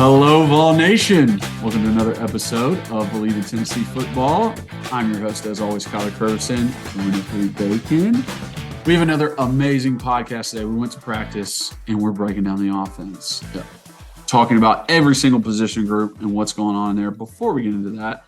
Hello, Vol Nation. Welcome to another episode of Believe in Tennessee Football. I'm your host, as always, Kyler Curvison. Bacon. We have another amazing podcast today. We went to practice, and we're breaking down the offense. Talking about every single position group and what's going on there. Before we get into that,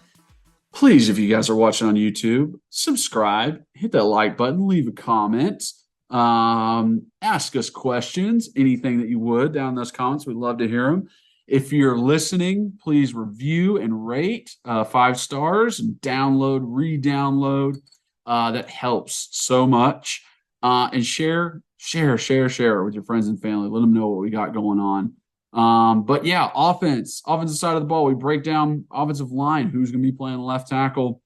please, if you guys are watching on YouTube, subscribe, hit that like button, leave a comment, ask us questions, anything that you would down in those comments. We'd love to hear them. If you're listening, please review and rate 5 stars and download, re-download. That helps so much. And share with your friends and family. Let them know what we got going on. But yeah, offensive side of the ball, we break down offensive line, who's going to be playing left tackle,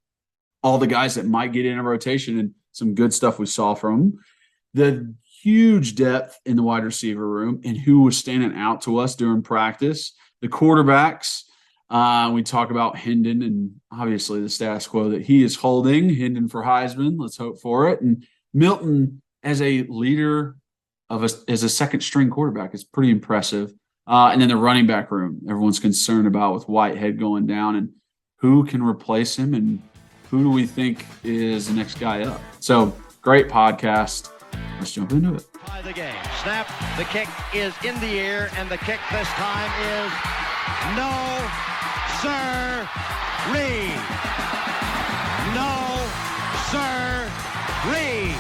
all the guys that might get in a rotation, and some good stuff we saw from them. The huge depth in the wide receiver room and who was standing out to us during practice. The quarterbacks, we talk about Hendon and obviously the status quo that he is holding. Hendon for Heisman, let's hope for it. And Milton as a leader as a second string quarterback is pretty impressive. And then the running back room, everyone's concerned about with Whitehead going down and who can replace him and who do we think is the next guy up. So great podcast. Let's jump into it. By the game. Snap. The kick is in the air, and the kick this time is no, sir-ree. No, sir-ree.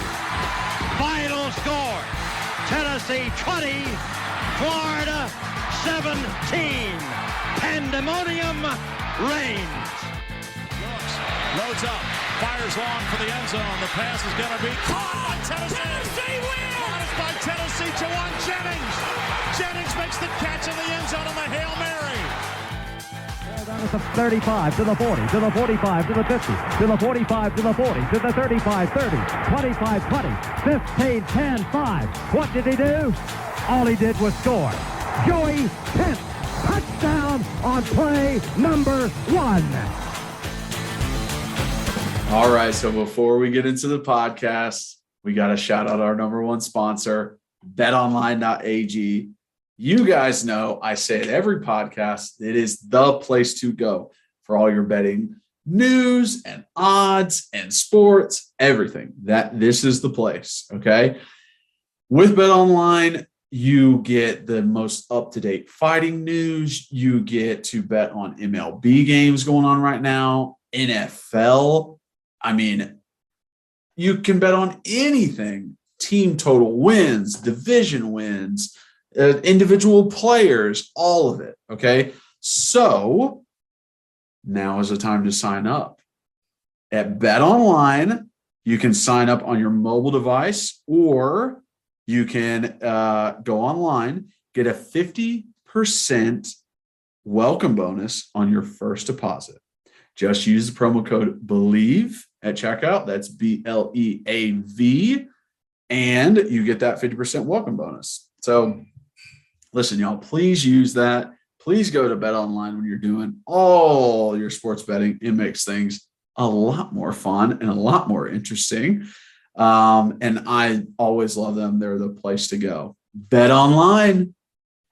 Final score. Tennessee 20, Florida 17. Pandemonium reigns. Loads up, fires long for the end zone. The pass is going to be caught by Tennessee. Tennessee wins! Caught it by Tennessee. Jawan Jennings. Jennings makes the catch in the end zone on the Hail Mary. Down at the 35, to the 40, to the 45, to the 50, to the 45, to the 40, to the 35, 30, 25, 20, 15, 10, 5. What did he do? All he did was score. Joey Pence, touchdown on play number 1. All right, so before we get into the podcast, we got to shout out our number one sponsor, betonline.ag. You guys know I say it every podcast. It is the place to go for all your betting news and odds and sports, everything. This is the place, okay? With BetOnline, you get the most up-to-date fighting news. You get to bet on MLB games going on right now, NFL. I mean, you can bet on anything, team total wins, division wins, individual players, all of it, okay? So now is the time to sign up. At BetOnline, you can sign up on your mobile device or you can go online, get a 50% welcome bonus on your first deposit. Just use the promo code BELIEVE at checkout. That's BLEAV. And you get that 50% welcome bonus. So listen, y'all, please use that. Please go to BetOnline when you're doing all your sports betting. It makes things a lot more fun and a lot more interesting. And I always love them. They're the place to go. BetOnline.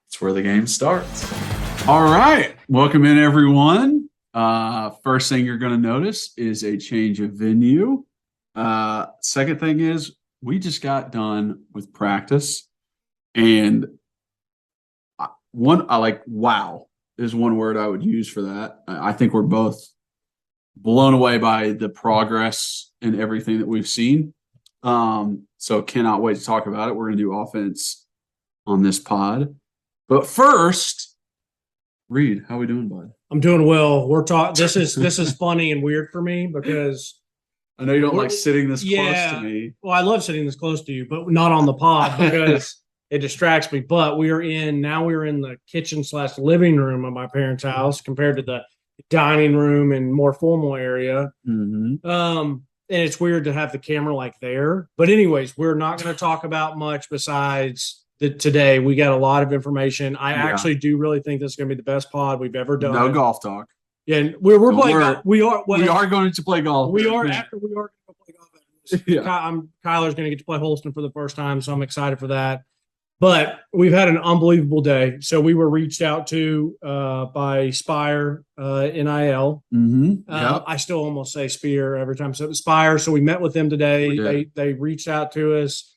It's where the game starts. All right. Welcome in, everyone. First thing you're going to notice is a change of venue. Second thing is we just got done with practice, and wow is one word I would use for that. I think we're both blown away by the progress and everything that we've seen. So cannot wait to talk about it. We're going to do offense on this pod, but first, Reed, how we doing, bud? I'm doing well. This is funny and weird for me because I know you don't like sitting this close to me. Well, I love sitting this close to you, but not on the pod because it distracts me. But we're in the kitchen/living room of my parents' house compared to the dining room and more formal area. Mm-hmm. And it's weird to have the camera like there. But anyways, we're not going to talk about much besides today. We got a lot of information. I actually do really think this is going to be the best pod we've ever done. No golf talk. Yeah, and we're playing golf. We are going to play golf. We are going to play golf. Yeah. Kyler's going to get to play Holston for the first time, so I'm excited for that. But we've had an unbelievable day. So we were reached out to by Spire NIL. I still almost say Spear every time. So Spire. So we met with them today. They reached out to us.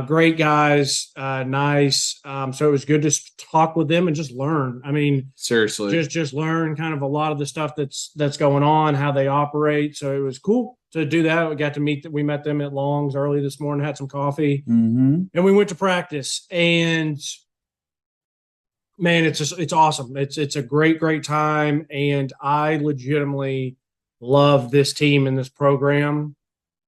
Great guys, nice. So it was good to talk with them and just learn. I mean, seriously, just learn kind of a lot of the stuff that's going on, how they operate. So it was cool to do that. We met them at Long's early this morning, had some coffee, and we went to practice. And man, it's awesome. It's a great time, and I legitimately love this team and this program,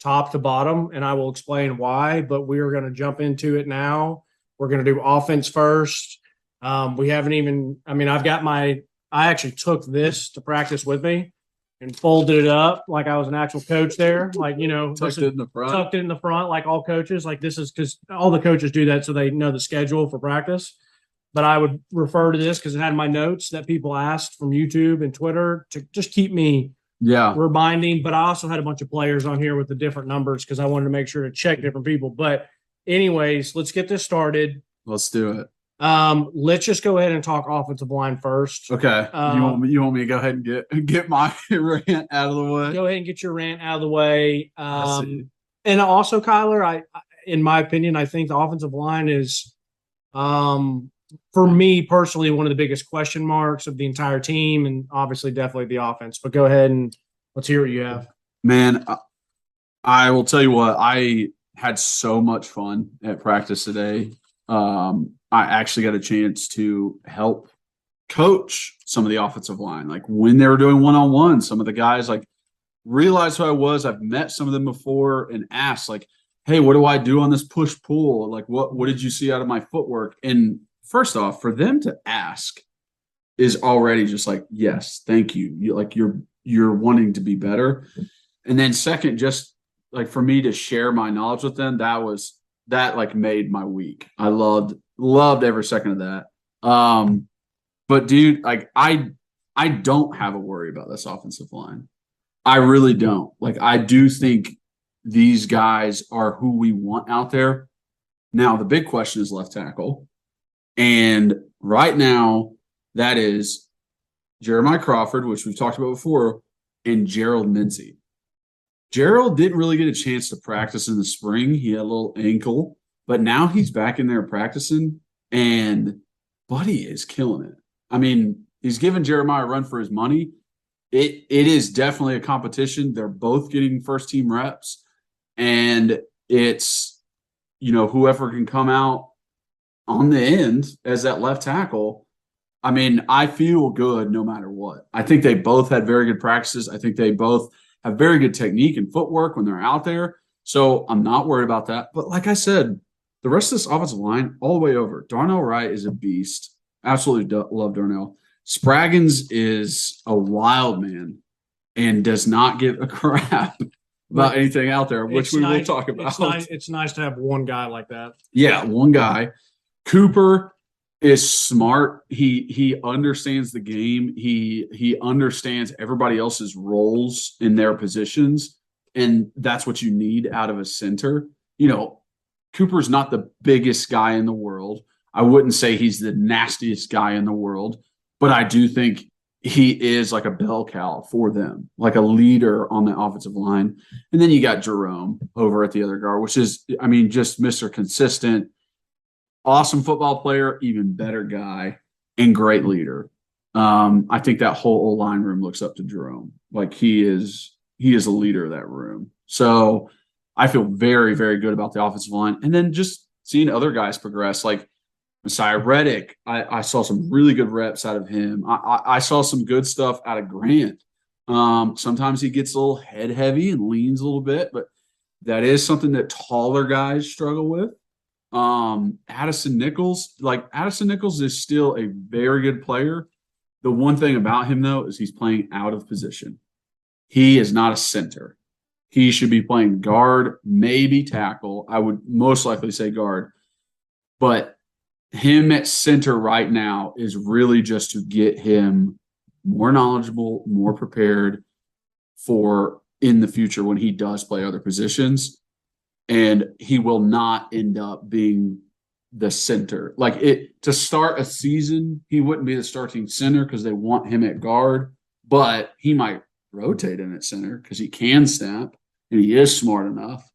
top to bottom, and I will explain why, but we are going to jump into it now. We're going to do offense first. We haven't even – I mean, I actually took this to practice with me and folded it up like I was an actual coach there. Like, tucked it in the front like all coaches. Like this is – because all the coaches do that so they know the schedule for practice. But I would refer to this because it had my notes that people asked from YouTube and Twitter to just keep me – reminding, but I also had a bunch of players on here with the different numbers because I wanted to make sure to check different people. But anyways, let's get this started. Let's do it. Let's just go ahead and talk offensive line first. Okay. You want me to go ahead and get my rant out of the way? Go ahead and get your rant out of the way. And also, Kyler, I in my opinion, I think the offensive line is for me personally, one of the biggest question marks of the entire team, and obviously definitely the offense. But go ahead and let's hear what you have. Man, I will tell you what, I had so much fun at practice today. I actually got a chance to help coach some of the offensive line. Like when they were doing one-on-one, some of the guys like realized who I was. I've met some of them before and asked like, hey, what do I do on this push-pull? Like what did you see out of my footwork? And first off, for them to ask is already just like, yes, thank you. You're wanting to be better. And then second, just like for me to share my knowledge with them, that like made my week. I loved every second of that. But dude, like I don't have a worry about this offensive line. I really don't. Like I do think these guys are who we want out there. Now the big question is left tackle. And right now, that is Jeremiah Crawford, which we've talked about before, and Gerald Mincy. Gerald didn't really get a chance to practice in the spring. He had a little ankle, but now he's back in there practicing, and Buddy is killing it. I mean, he's giving Jeremiah a run for his money. It is definitely a competition. They're both getting first-team reps, and it's, whoever can come out on the end as that left tackle. I mean, I feel good no matter what. I think they both had very good practices. I think they both have very good technique and footwork when they're out there. So I'm not worried about that. But like I said, the rest of this offensive line, all the way over. Darnell Wright is a beast. Absolutely love Darnell. Spraggins is a wild man and does not give a crap about anything out there, which we will talk about. It's nice to have one guy like that. Yeah, one guy. Cooper is smart. He understands the game. He understands everybody else's roles in their positions, and that's what you need out of a center. Cooper's not the biggest guy in the world. I wouldn't say he's the nastiest guy in the world, but I do think he is like a bell cow for them, like a leader on the offensive line. And then you got Jerome over at the other guard, which is, just Mr. Consistent. Awesome football player, even better guy, and great leader. I think that whole O-line room looks up to Jerome. Like he is a leader of that room. So I feel very, very good about the offensive line. And then just seeing other guys progress, like Messiah Reddick, I saw some really good reps out of him. I saw some good stuff out of Grant. Sometimes he gets a little head heavy and leans a little bit, but that is something that taller guys struggle with. Addison Nichols is still a very good player. The one thing about him, though, is he's playing out of position. He is not a center. He should be playing guard, maybe tackle. I would most likely say guard. But him at center right now is really just to get him more knowledgeable, more prepared for in the future when he does play other positions. And he will not end up being the center. Like it to start a season, he wouldn't be the starting center because they want him at guard, but he might rotate in at center because he can snap and he is smart enough.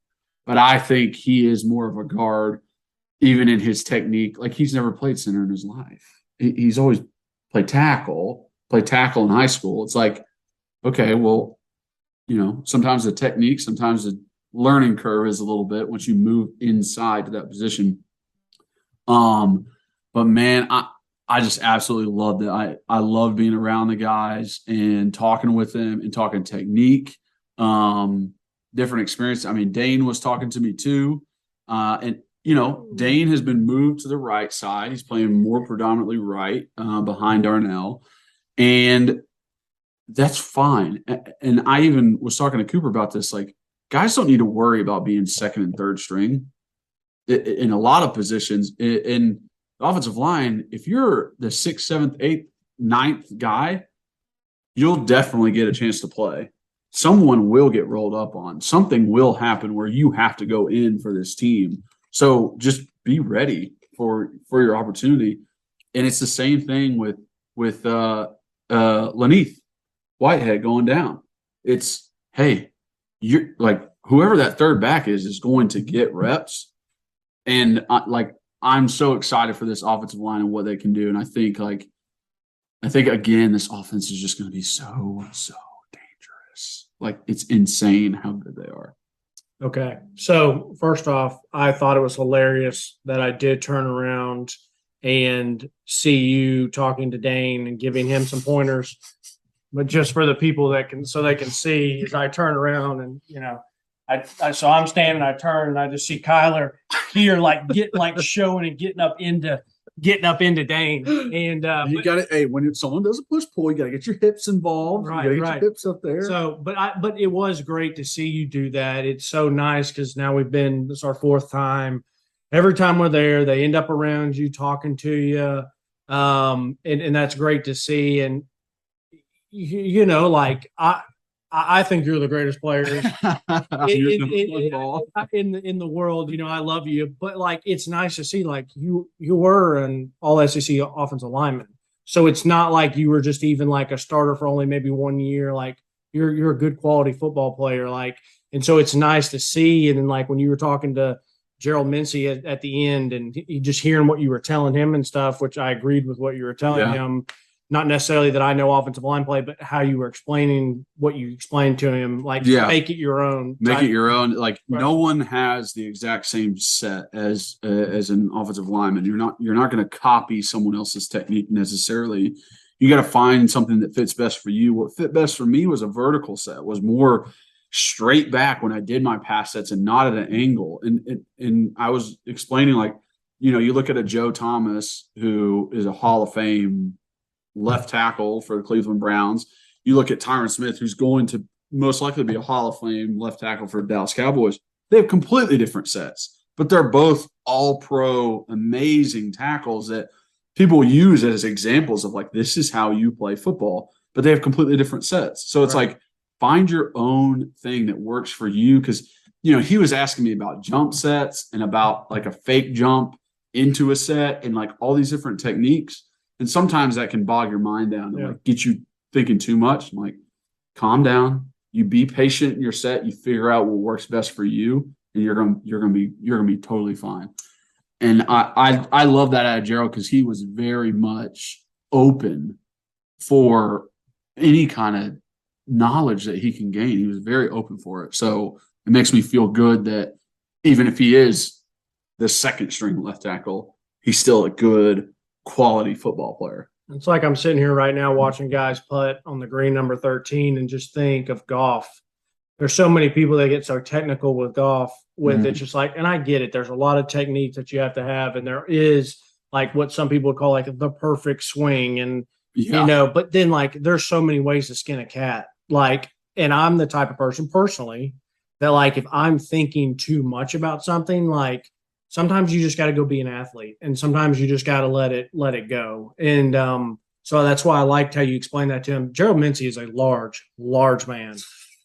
But I think he is more of a guard, even in his technique. Like he's never played center in his life. He's always played tackle in high school. It's like, okay, well, sometimes the technique, sometimes the learning curve is a little bit once you move inside to that position. But man, I just absolutely loved it. I love being around the guys and talking with them and talking technique, different experience. I mean, Dane was talking to me too. And Dane has been moved to the right side. He's playing more predominantly right, behind Darnell. And that's fine. And I even was talking to Cooper about this. Like, guys don't need to worry about being second and third string in a lot of positions. In the offensive line, if you're the 6th, 7th, 8th, 9th guy, you'll definitely get a chance to play. Someone will get rolled up on. Something will happen where you have to go in for this team. So just be ready for your opportunity. And it's the same thing with Lanith Whitehead going down. It's, hey, you're like whoever that third back is going to get reps. And I'm so excited for this offensive line and what they can do. And I think again, this offense is just going to be so dangerous. Like it's insane how good they are. Okay. So first off, I thought it was hilarious that I did turn around and see you talking to Dane and giving him some pointers. But just for the people that can see, as I turn around and, so I'm standing, I turn and I just see Kyler here, showing and getting up into Dane. And you got it. Hey, when someone does a push pull, you got to get your hips involved. Right, you got to get your hips up there. So, but it was great to see you do that. It's so nice because now this is our 4th time. Every time we're there, they end up around you, talking to you, and that's great to see. And I think you're the greatest players in the world. I love you, but it's nice to see you were an all SEC offensive lineman. So it's not like you were just even a starter for only maybe 1 year. You're a good quality football player. And so it's nice to see. And then when you were talking to Gerald Mincy at the end and just hearing what you were telling him and stuff, which I agreed with what you were telling him. Not necessarily that I know offensive line play, but how you were explaining what you explained to him, make it your own. Make it your own. No one has the exact same set as an offensive lineman. You're not going to copy someone else's technique necessarily. You got to find something that fits best for you. What fit best for me was a vertical set, was more straight back when I did my pass sets and not at an angle. And I was explaining you look at a Joe Thomas who is a Hall of Fame left tackle for the Cleveland Browns. You look at Tyron Smith, who's going to most likely be a Hall of Fame left tackle for the Dallas Cowboys. They have completely different sets, but they're both all-pro, amazing tackles that people use as examples of this is how you play football, but they have completely different sets. So it's find your own thing that works for you. Because, he was asking me about jump sets and about a fake jump into a set and all these different techniques. And sometimes that can bog your mind down and get you thinking too much. I'm calm down. You be patient in your set. You figure out what works best for you, and you're gonna be totally fine. And I love that out of Gerald because he was very much open for any kind of knowledge that he can gain. He was very open for it. So it makes me feel good that even if he is the 2nd string left tackle, he's still a good quality football player. It's like I'm sitting here right now watching guys putt on the green number 13 and just think of golf. There's so many people that get so technical with golf with it's just and I get it. There's a lot of techniques that you have to have. And there is what some people would call the perfect swing. And, but then there's so many ways to skin a cat. And I'm the type of person personally that if I'm thinking too much about something, sometimes you just got to go be an athlete, and sometimes you just got to let it go. And so that's why I liked how you explained that to him. Gerald Mincy is a large man.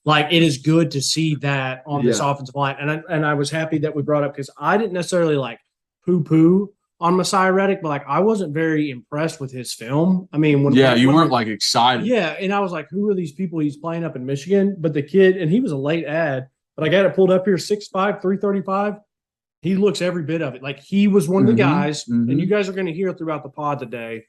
It is good to see that on this offensive line. And I was happy that we brought up because I didn't necessarily poo-poo on Messiah Reddick, but like I wasn't very impressed with his film. I mean, you weren't like excited. Yeah, and I was like, who are these people he's playing up in Michigan? But the kid, and he was a late ad, but I got it pulled up here, 6'5", 335. He looks every bit of it. Like he was one of the guys, and you guys are going to hear throughout the pod today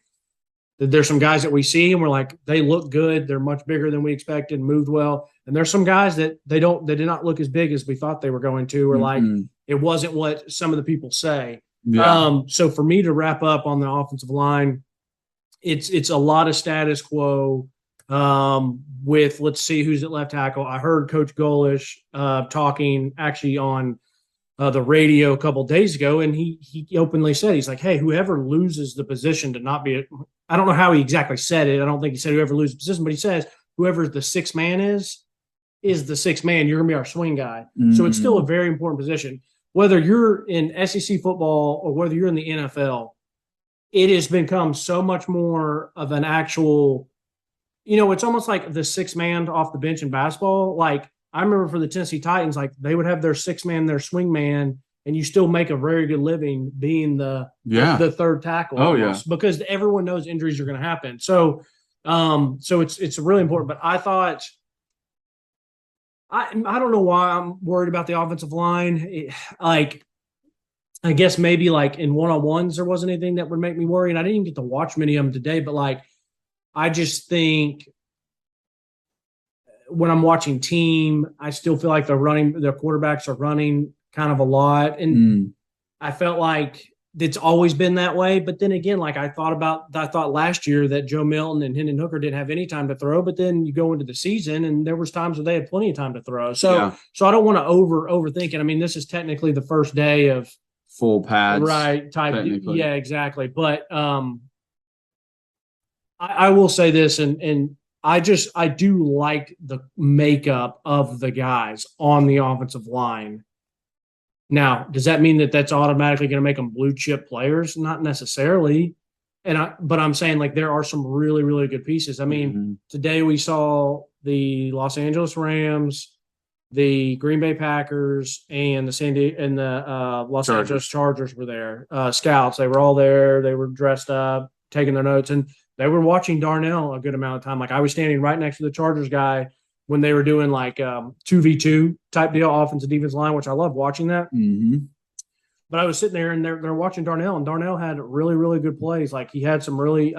that there's some guys that we see and we're like, they look good. They're much bigger than we expected, moved well. And there's some guys that they did not look as big as we thought they were going to, or like it wasn't what some of the people say. Yeah. So for me to wrap up on the offensive line, it's a lot of status quo with, let's see who's at left tackle. I heard Coach Golish talking actually on the radio a couple of days ago, and he openly said, he's like, hey, whoever loses the position to not be – I don't know how he exactly said it. I don't think he said whoever loses the position, but he says whoever the sixth man is the sixth man. You're going to be our swing guy. So it's still a very important position. Whether you're in SEC football or whether you're in the NFL, it has become so much more of an actual – it's almost like the sixth man off the bench in basketball. Like I remember for the Tennessee Titans, like they would have their sixth man, their swing man, and you still make a very good living being the third tackle. Almost, because everyone knows injuries are going to happen. So it's really important. But I thought I don't know why I'm worried about the offensive line. I guess maybe like in one-on-ones there wasn't anything that would make me worry, and I didn't even get to watch many of them today. But like I just think when I'm watching team, I still feel like their quarterbacks are running kind of a lot. And I felt like it's always been that way. But then again, like I thought last year that Joe Milton and Hendon Hooker didn't have any time to throw, but then you go into the season and there was times where they had plenty of time to throw. So I don't want to overthink it. I mean, this is technically the first day of full pads. Right. Yeah, exactly. But I will say this, and I do like the makeup of the guys on the offensive line. Now, does that mean that that's automatically going to make them blue chip players? Not necessarily. But I'm saying like there are some really, really good pieces. I mean, today we saw the Los Angeles Rams, the Green Bay Packers, and the Los Angeles Chargers were there. Scouts, they were all there. They were dressed up, taking their notes, and they were watching Darnell a good amount of time. Like I was standing right next to the Chargers guy when they were doing like 2v2 type deal, offensive defense line, which I love watching that. But I was sitting there and they're watching Darnell, and Darnell had really, really good plays. Like he had some really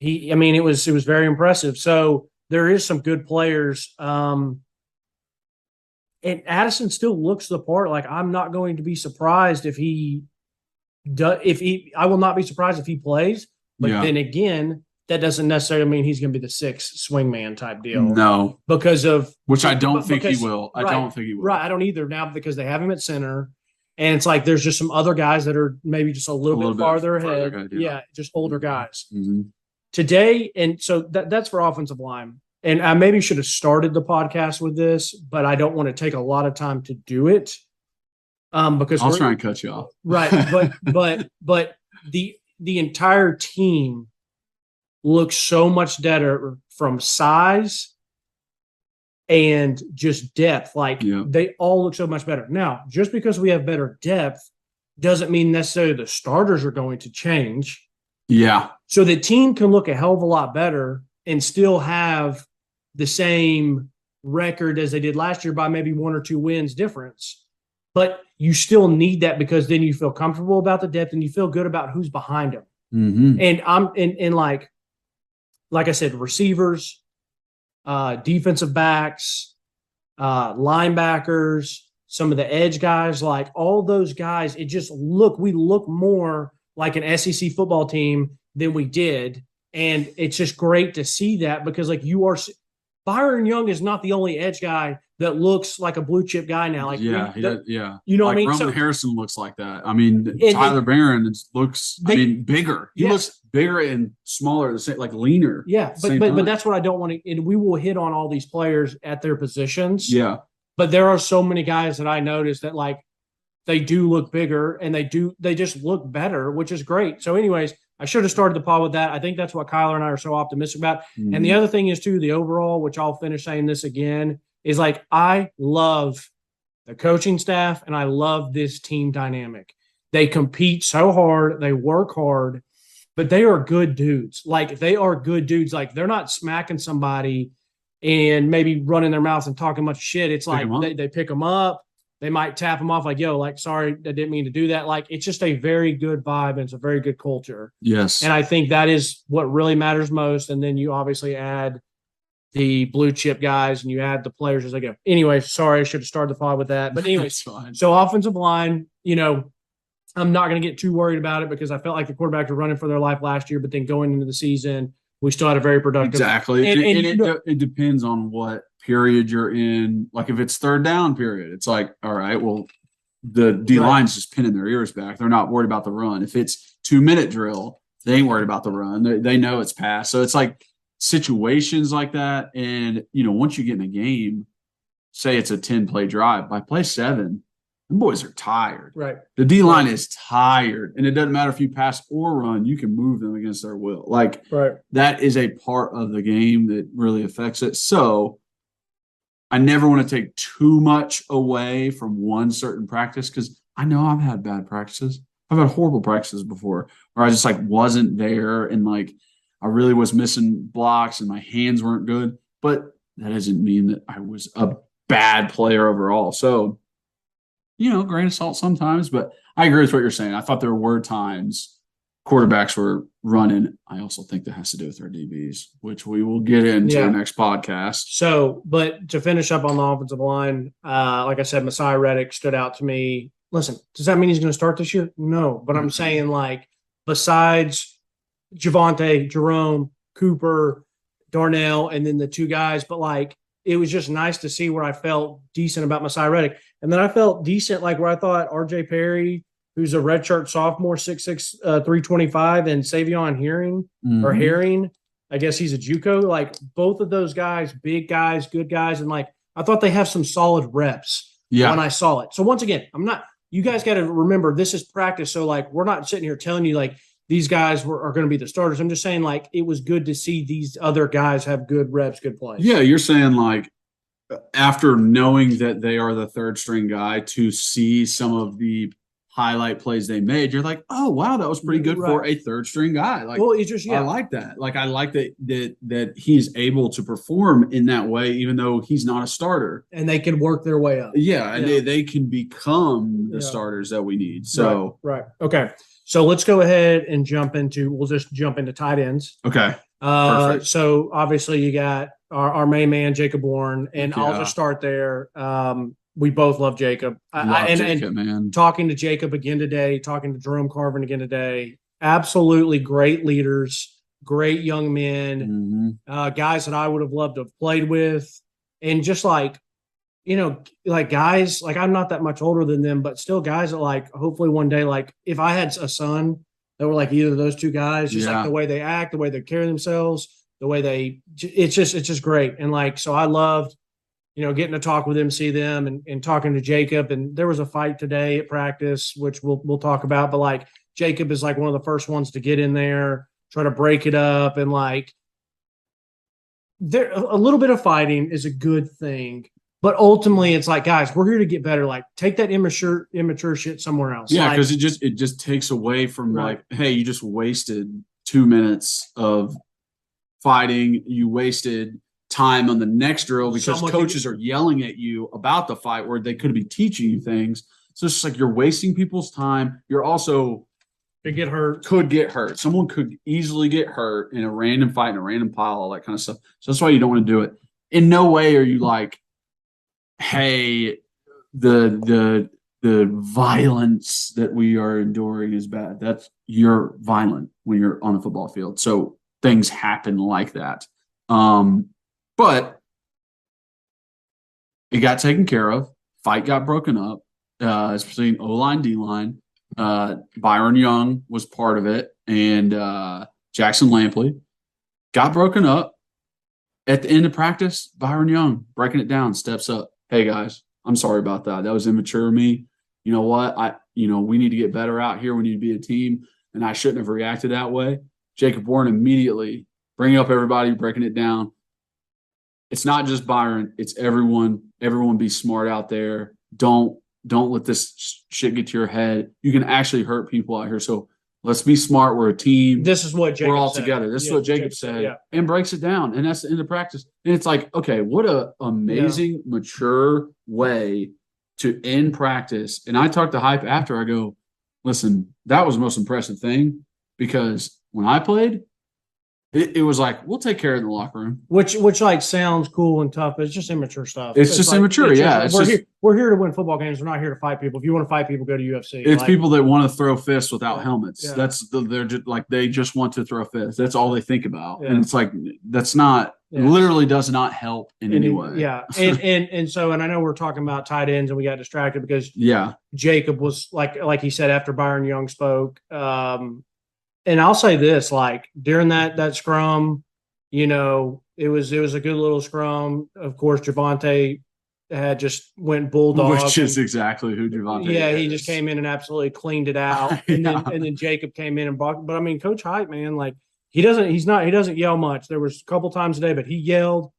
it was very impressive. So there is some good players. And Addison still looks the part. Like I'm not going to be surprised if he does. I will not be surprised if he plays. But then again, that doesn't necessarily mean he's going to be the sixth swingman type deal. No, because of which I don't think he will. I don't think he will. Right, I don't either now because they have him at center, and it's like there's just some other guys that are maybe just a little bit farther ahead. Yeah, just older guys today, and so that's for offensive line. And I maybe should have started the podcast with this, but I don't want to take a lot of time to do it. Because I'll try and cut you off. Right, but the entire team looks so much better from size and just depth. Like they all look so much better. Now, just because we have better depth doesn't mean necessarily the starters are going to change. Yeah. So the team can look a hell of a lot better and still have the same record as they did last year by maybe 1 or 2 wins difference. But you still need that because then you feel comfortable about the depth and you feel good about who's behind them. And I'm in like I said, receivers, defensive backs, linebackers, some of the edge guys, like all those guys, we look more like an SEC football team than we did. And it's just great to see that because like Byron Young is not the only edge guy that looks like a blue chip guy now. Like he does, you know like what I mean? Roman Harrison looks like that. I mean, Tyler Barron looks bigger. He looks bigger and smaller, like leaner. Yeah, but that's what I don't want to. And we will hit on all these players at their positions. Yeah, but there are so many guys that I noticed that like they do look bigger and they just look better, which is great. So, anyways. I should have started the pod with that. I think that's what Kyler and I are so optimistic about. And the other thing is, too, the overall, which I'll finish saying this again, is like I love the coaching staff and I love this team dynamic. They compete so hard. They work hard, but they are good dudes. Like, they are good dudes. Like, they're not smacking somebody and maybe running their mouths and talking much shit. It's like they pick them up. They might tap them off like, yo, like, sorry, I didn't mean to do that. Like, it's just a very good vibe, and it's a very good culture. Yes. And I think that is what really matters most. And then you obviously add the blue chip guys and you add the players as they go. Anyway, sorry, I should have started the pod with that. But anyways, so offensive line, I'm not going to get too worried about it because I felt like the quarterbacks were running for their life last year, but then going into the season, we still had a very productive. Exactly. And it depends on what period you're in. Like, if it's third down period, it's like, all right, well, the D-line's just pinning their ears back. They're not worried about the run. If it's 2-minute drill, they ain't worried about the run. They know it's past. So it's like situations like that. And, once you get in a game, say it's a 10-play drive, by play 7, the boys are tired. Right. The D-line is tired. And it doesn't matter if you pass or run, you can move them against their will. Like, that is a part of the game that really affects it. So I never want to take too much away from one certain practice, because I know I've had bad practices. I've had horrible practices before where I just wasn't there, and I really was missing blocks and my hands weren't good. But that doesn't mean that I was a bad player overall. So, grain of salt sometimes, but I agree with what you're saying. I thought there were times quarterbacks were running. I also think that has to do with our DBs, which we will get into next podcast. So, but to finish up on the offensive line, like I said, Messiah Reddick stood out to me. Listen, does that mean he's going to start this year? No, but I'm saying, besides Javonte, Jerome, Cooper, Darnell, and then the two guys, but it was just nice to see where I felt decent about Messiah Reddick. And then I felt decent, where I thought RJ Perry, who's a redshirt sophomore, 6'6", 325, and Savion Herring, I guess he's a JUCO. Both of those guys, big guys, good guys, and I thought they have some solid reps when I saw it. So once again, you guys got to remember, this is practice. So we're not sitting here telling you these guys are going to be the starters. I'm just saying it was good to see these other guys have good reps, good plays. Yeah, you're saying after knowing that they are the third string guy, to see some of the highlight plays they made, you're like, oh wow, that was pretty good for a third string guy. It's just I like that. I like that he's able to perform in that way, even though he's not a starter. And they can work their way up. Yeah, and they can become the starters that we need. So right. Okay. So let's go ahead and we'll just jump into tight ends. Okay. So obviously you got our main man, Jacob Bourne, and I'll just start there. We both love Jacob. Jacob, man. Talking to Jacob again today, talking to Jerome Carvin again today, absolutely great leaders, great young men, guys that I would have loved to have played with. And just guys, I'm not that much older than them, but still guys that hopefully one day, if I had a son that were either of those two guys, just the way they act, the way they carry themselves, the way it's just great. And so I loved, getting to talk with them, see them, and talking to Jacob. And there was a fight today at practice, which we'll talk about. But Jacob is one of the first ones to get in there, try to break it up, and there a little bit of fighting is a good thing. But ultimately, it's guys, we're here to get better. Take that immature shit somewhere else. Yeah, because it just takes away from hey, you just wasted 2 minutes of fighting. You wasted time on the next drill because coaches are yelling at you about the fight where they could be teaching you things. So it's just you're wasting people's time. You're also could get hurt. Someone could easily get hurt in a random fight, in a random pile, all that kind of stuff. So that's why you don't want to do it. In no way are you hey, the violence that we are enduring is bad. You're violent when you're on a football field. So things happen like that. But it got taken care of. Fight got broken up, especially in O-line, D-line. Byron Young was part of it, and Jackson Lampley got broken up. At the end of practice, Byron Young, breaking it down, steps up. Hey, guys, I'm sorry about that. That was immature of me. You know what? We need to get better out here. We need to be a team, and I shouldn't have reacted that way. Jacob Bourne immediately bringing up everybody, breaking it down. It's not just Byron. It's everyone. Everyone be smart out there. Don't Don't let this shit get to your head. You can actually hurt people out here. So let's be smart. We're a team. This is what Jacob We're all said. together. This is what Jacob said. Yeah. And breaks it down. And that's the end of practice. And it's like, okay, what a amazing, mature way to end practice. And I talked to Hype after. I go, listen, that was the most impressive thing, because when I played, it was like, we'll take care of it in the locker room. Which like sounds cool and tough, but it's just immature stuff. It's just immature, yeah. We're here to win football games. We're not here to fight people. If you want to fight people, go to UFC. It's people that want to throw fists without helmets. Yeah. They're just like, they just want to throw fists. That's all they think about. Yeah. And it's like, that's not literally does not help in any way. Yeah. And so I know we're talking about tight ends and we got distracted because Jacob was like he said after Byron Young spoke. And I'll say this, like during that scrum, you know, it was a good little scrum. Of course, Javonte had just went bulldog, which is exactly who Javonte is. He just came in and absolutely cleaned it out. And then Jacob came in and blocked. But I mean, Coach Hyatt, man, like he doesn't yell much. There was a couple times today, but he yelled.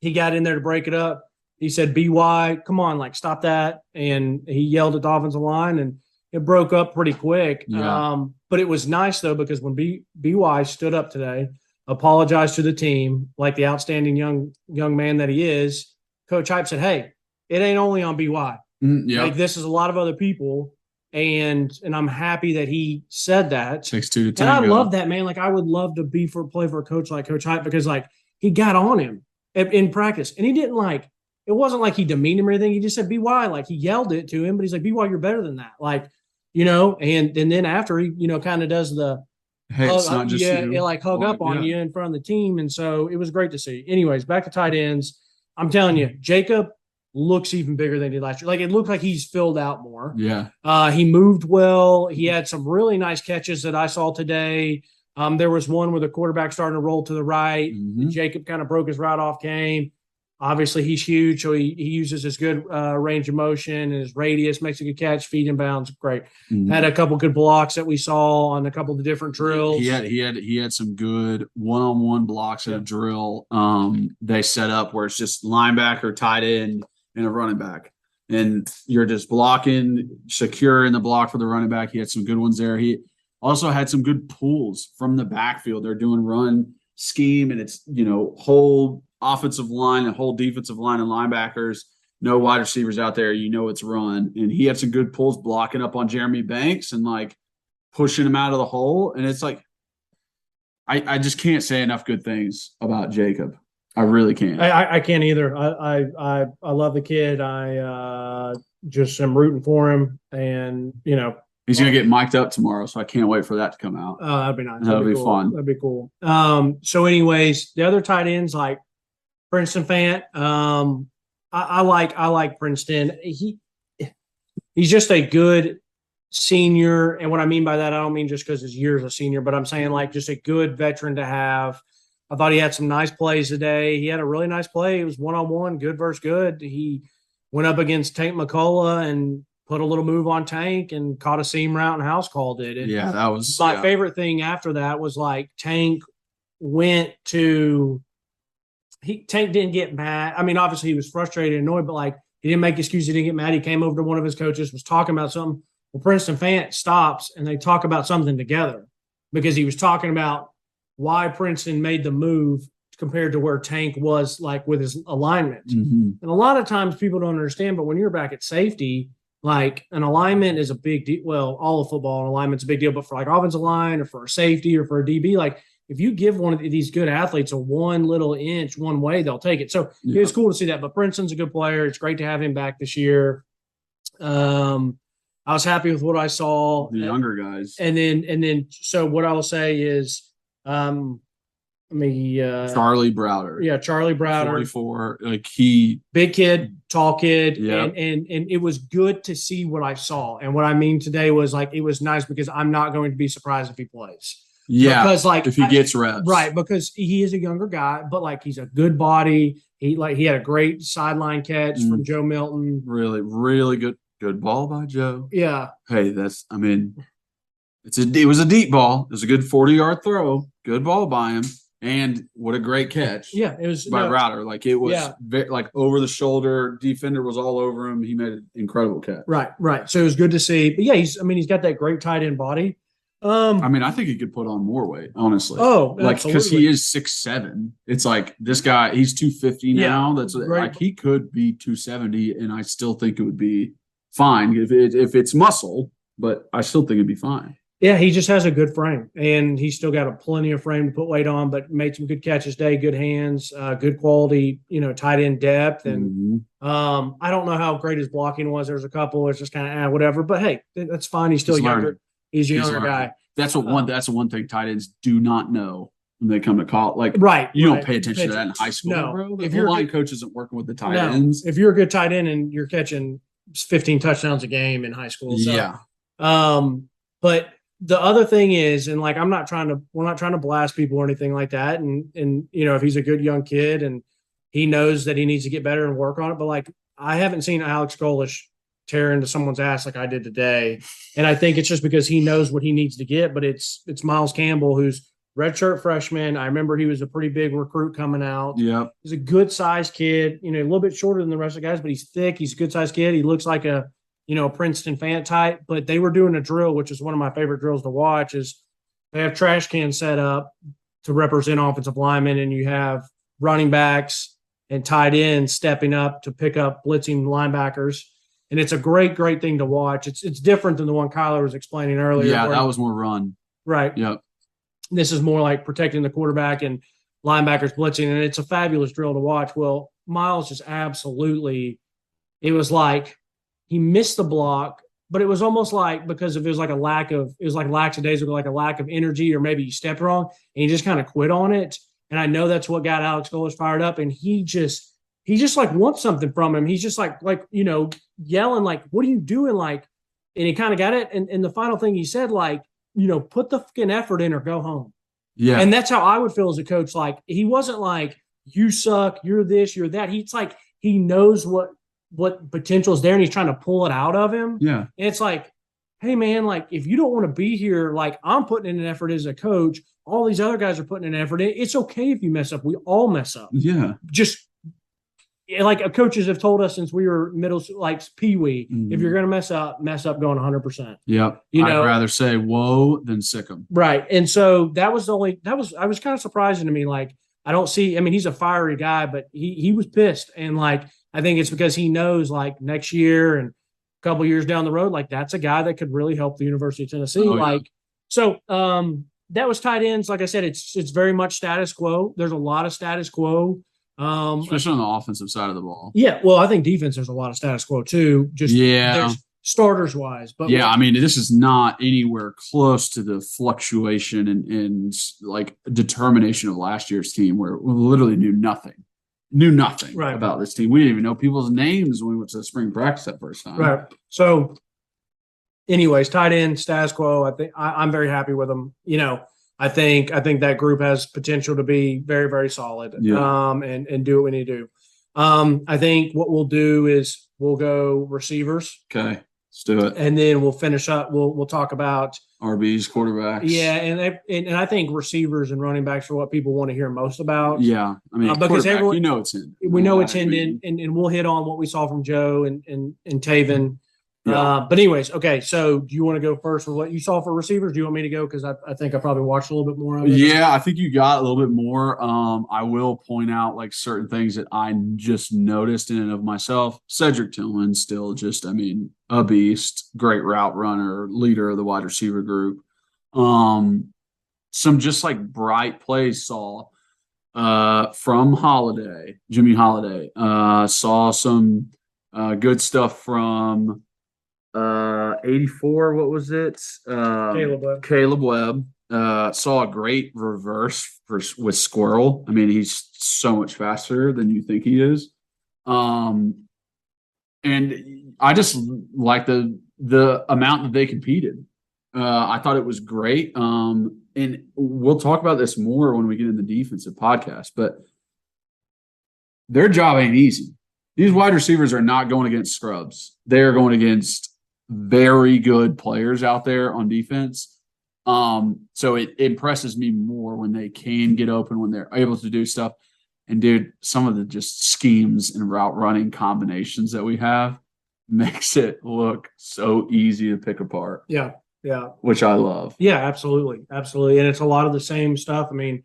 He got in there to break it up. He said, "BY, come on, like stop that!" And he yelled at the offensive line, and it broke up pretty quick. Yeah. But it was nice, though, because when BY stood up today, apologized to the team like the outstanding young man that he is, Coach Hype said, hey, it ain't only on BY. Like, this is a lot of other people, and I'm happy that he said that. 6'2" to 10. And I love that, man. Like, I would love to play for a coach like Coach Hype because, like, he got on him in practice. And he didn't, like – it wasn't like he demeaned him or anything. He just said BY. Like, he yelled it to him, but he's like, BY, you're better than that. Like, you know, and then after he, you know, kind of does the hey, it's not just you. Like hug up on you in front of the team. And so it was great to see. Anyways, back to tight ends. I'm telling you, Jacob looks even bigger than he did last year. Like it looked like he's filled out more. Yeah. He moved well. He had some really nice catches that I saw today. There was one where the quarterback started to roll to the right. Mm-hmm. Jacob kind of broke his right off game. Obviously, he's huge, so he uses his good range of motion and his radius, makes a good catch, feed inbounds. Great. Mm-hmm. Had a couple good blocks that we saw on a couple of the different drills. He had some good one-on-one blocks at a drill. They set up where it's just linebacker, tight end, and a running back. And you're just blocking, secure in the block for the running back. He had some good ones there. He also had some good pulls from the backfield. They're doing run scheme, and it's, you know, whole offensive line and whole defensive line and linebackers, no wide receivers out there, you know it's run. And he had some good pulls blocking up on Jeremy Banks and like pushing him out of the hole. And it's like I just can't say enough good things about Jacob. I really can't. I can't either. I love the kid. I just am rooting for him, and you know he's gonna get mic'd up tomorrow, so I can't wait for that to come out. That'd be nice. That'll be cool. fun. That'd be cool. So anyways, the other tight ends like Princeton Fant. I like Princeton. He's just a good senior, and what I mean by that, I don't mean just because his year's a senior, but I'm saying like just a good veteran to have. I thought he had some nice plays today. He had a really nice play. It was one-on-one, good versus good. He went up against Tank McCullough and put a little move on Tank and caught a seam route, and House called it. And yeah, that was my favorite thing after that was like Tank went to Tank didn't get mad. I mean, obviously he was frustrated and annoyed, but like he didn't make excuses. He didn't get mad. He came over to one of his coaches, was talking about something. Well, Princeton Fant stops and they talk about something together because he was talking about why Princeton made the move compared to where Tank was like with his alignment. Mm-hmm. And a lot of times people don't understand, but when you're back at safety, like an alignment is a big deal. Well, all of football, an alignment's a big deal, but for like offensive line or for a safety or for a DB, like if you give one of these good athletes a one little inch one way, they'll take it. So It was cool to see that. But Princeton's a good player. It's great to have him back this year. I was happy with what I saw. The younger guys. And then so what I will say is Charlie Browder. Yeah, Charlie Browder. 44. Like big kid, tall kid. Yeah. And it was good to see what I saw. And what I mean today was like it was nice because I'm not going to be surprised if he plays. Yeah. Because like if he gets reps. Right, because he is a younger guy, but like he's a good body. He had a great sideline catch from Joe Milton. Really, really good ball by Joe. Yeah. Hey, it was a deep ball. It was a good 40-yard throw. Good ball by him. And what a great catch. Yeah, it was by Router. Like it was like over the shoulder. Defender was all over him. He made an incredible catch. Right. So it was good to see. But yeah, he's got that great tight end body. I think he could put on more weight, honestly. Oh, like because he is 6'7". It's like this guy, he's 250 now. That's like he could be 270, and I still think it would be fine if it's muscle, but I still think it'd be fine. Yeah, he just has a good frame, and he's still got plenty of frame to put weight on, but made some good catches today, good hands, good quality, tight end depth. And I don't know how great his blocking was. There's a couple, it's just kind of whatever. But hey, that's fine. He's still younger. Learning. He's a younger guy. That's the one thing tight ends do not know when they come to college. Like, you don't pay attention to that in high school, bro. If your line coach isn't working with the tight ends, if you're a good tight end and you're catching 15 touchdowns a game in high school, but the other thing is, and like we're not trying to blast people or anything like that. And if he's a good young kid and he knows that he needs to get better and work on it, but like I haven't seen Alex Golesh tear into someone's ass like I did today. And I think it's just because he knows what he needs to get, but it's Miles Campbell, who's redshirt freshman. I remember he was a pretty big recruit coming out. Yeah. He's a good sized kid, a little bit shorter than the rest of the guys, but he's thick. He's a good sized kid. He looks like a Princeton fan type, but they were doing a drill, which is one of my favorite drills to watch, is they have trash cans set up to represent offensive linemen, and you have running backs and tight ends stepping up to pick up blitzing linebackers. And it's a great, great thing to watch. It's different than the one Kyler was explaining earlier. Yeah, that was more run. Right. Yep. This is more like protecting the quarterback and linebackers blitzing, and it's a fabulous drill to watch. Well, Miles just absolutely – it was like he missed the block, but it was almost like because it was like lackadaisical, like a lack of energy, or maybe he stepped wrong, and he just kind of quit on it. And I know that's what got Alex Golesh fired up, and he just like wants something from him. He's just like yelling, like, what are you doing? Like, and he kind of got it. And the final thing he said, like, put the fucking effort in or go home. Yeah. And that's how I would feel as a coach. Like, he wasn't like, you suck, you're this, you're that. He's like, he knows what potential is there, and he's trying to pull it out of him. Yeah. And it's like, hey man, like, if you don't want to be here, like, I'm putting in an effort as a coach. All these other guys are putting an effort in. It's okay if you mess up. We all mess up. Yeah. Just like coaches have told us since we were middle, like peewee, if you're going to mess up going 100%. Yep. I'd rather say whoa than sick 'em. Right. And so I was kind of surprising to me. Like, I don't see, he's a fiery guy, but he was pissed. And like, I think it's because he knows, like, next year and a couple years down the road, like, that's a guy that could really help the University of Tennessee. So that was tight ends. Like I said, it's very much status quo. There's a lot of status quo. Especially on the offensive side of the ball. Yeah, well, I think defense, there's a lot of status quo too. There's starters wise, but this is not anywhere close to the fluctuation and like determination of last year's team, where we literally knew nothing about this team. We didn't even know people's names when we went to spring practice that first time. Right. So, anyways, tight end status quo. I think I'm very happy with them. I think that group has potential to be very, very solid. And do what we need to do. I think what we'll do is we'll go receivers. Okay, let's do it. And then we'll finish up. We'll talk about RBs, quarterbacks. Yeah, and I think receivers and running backs are what people want to hear most about. Yeah, because everyone, it's in. We know it's in, and we'll hit on what we saw from Joe and Taven. Yeah. But anyways, okay, so do you want to go first with what you saw for receivers? Do you want me to go? Because I think I probably watched a little bit more of it. Yeah, I think you got a little bit more. I will point out like certain things that I just noticed in and of myself. Cedric Tillman still just, a beast, great route runner, leader of the wide receiver group. Some just like bright plays saw from Jimmy Holiday. Saw some good stuff from 84, what was it? Caleb Webb. Saw a great reverse with Squirrel. He's so much faster than you think he is. And I just like the amount that they competed. I thought it was great. And we'll talk about this more when we get in the defensive podcast, but their job ain't easy. These wide receivers are not going against scrubs. They are going against very good players out there on defense. So it impresses me more when they can get open, when they're able to do stuff. And dude, some of the just schemes and route running combinations that we have makes it look so easy to pick apart. Yeah. Yeah. Which I love. Yeah, absolutely. Absolutely. And it's a lot of the same stuff. I mean,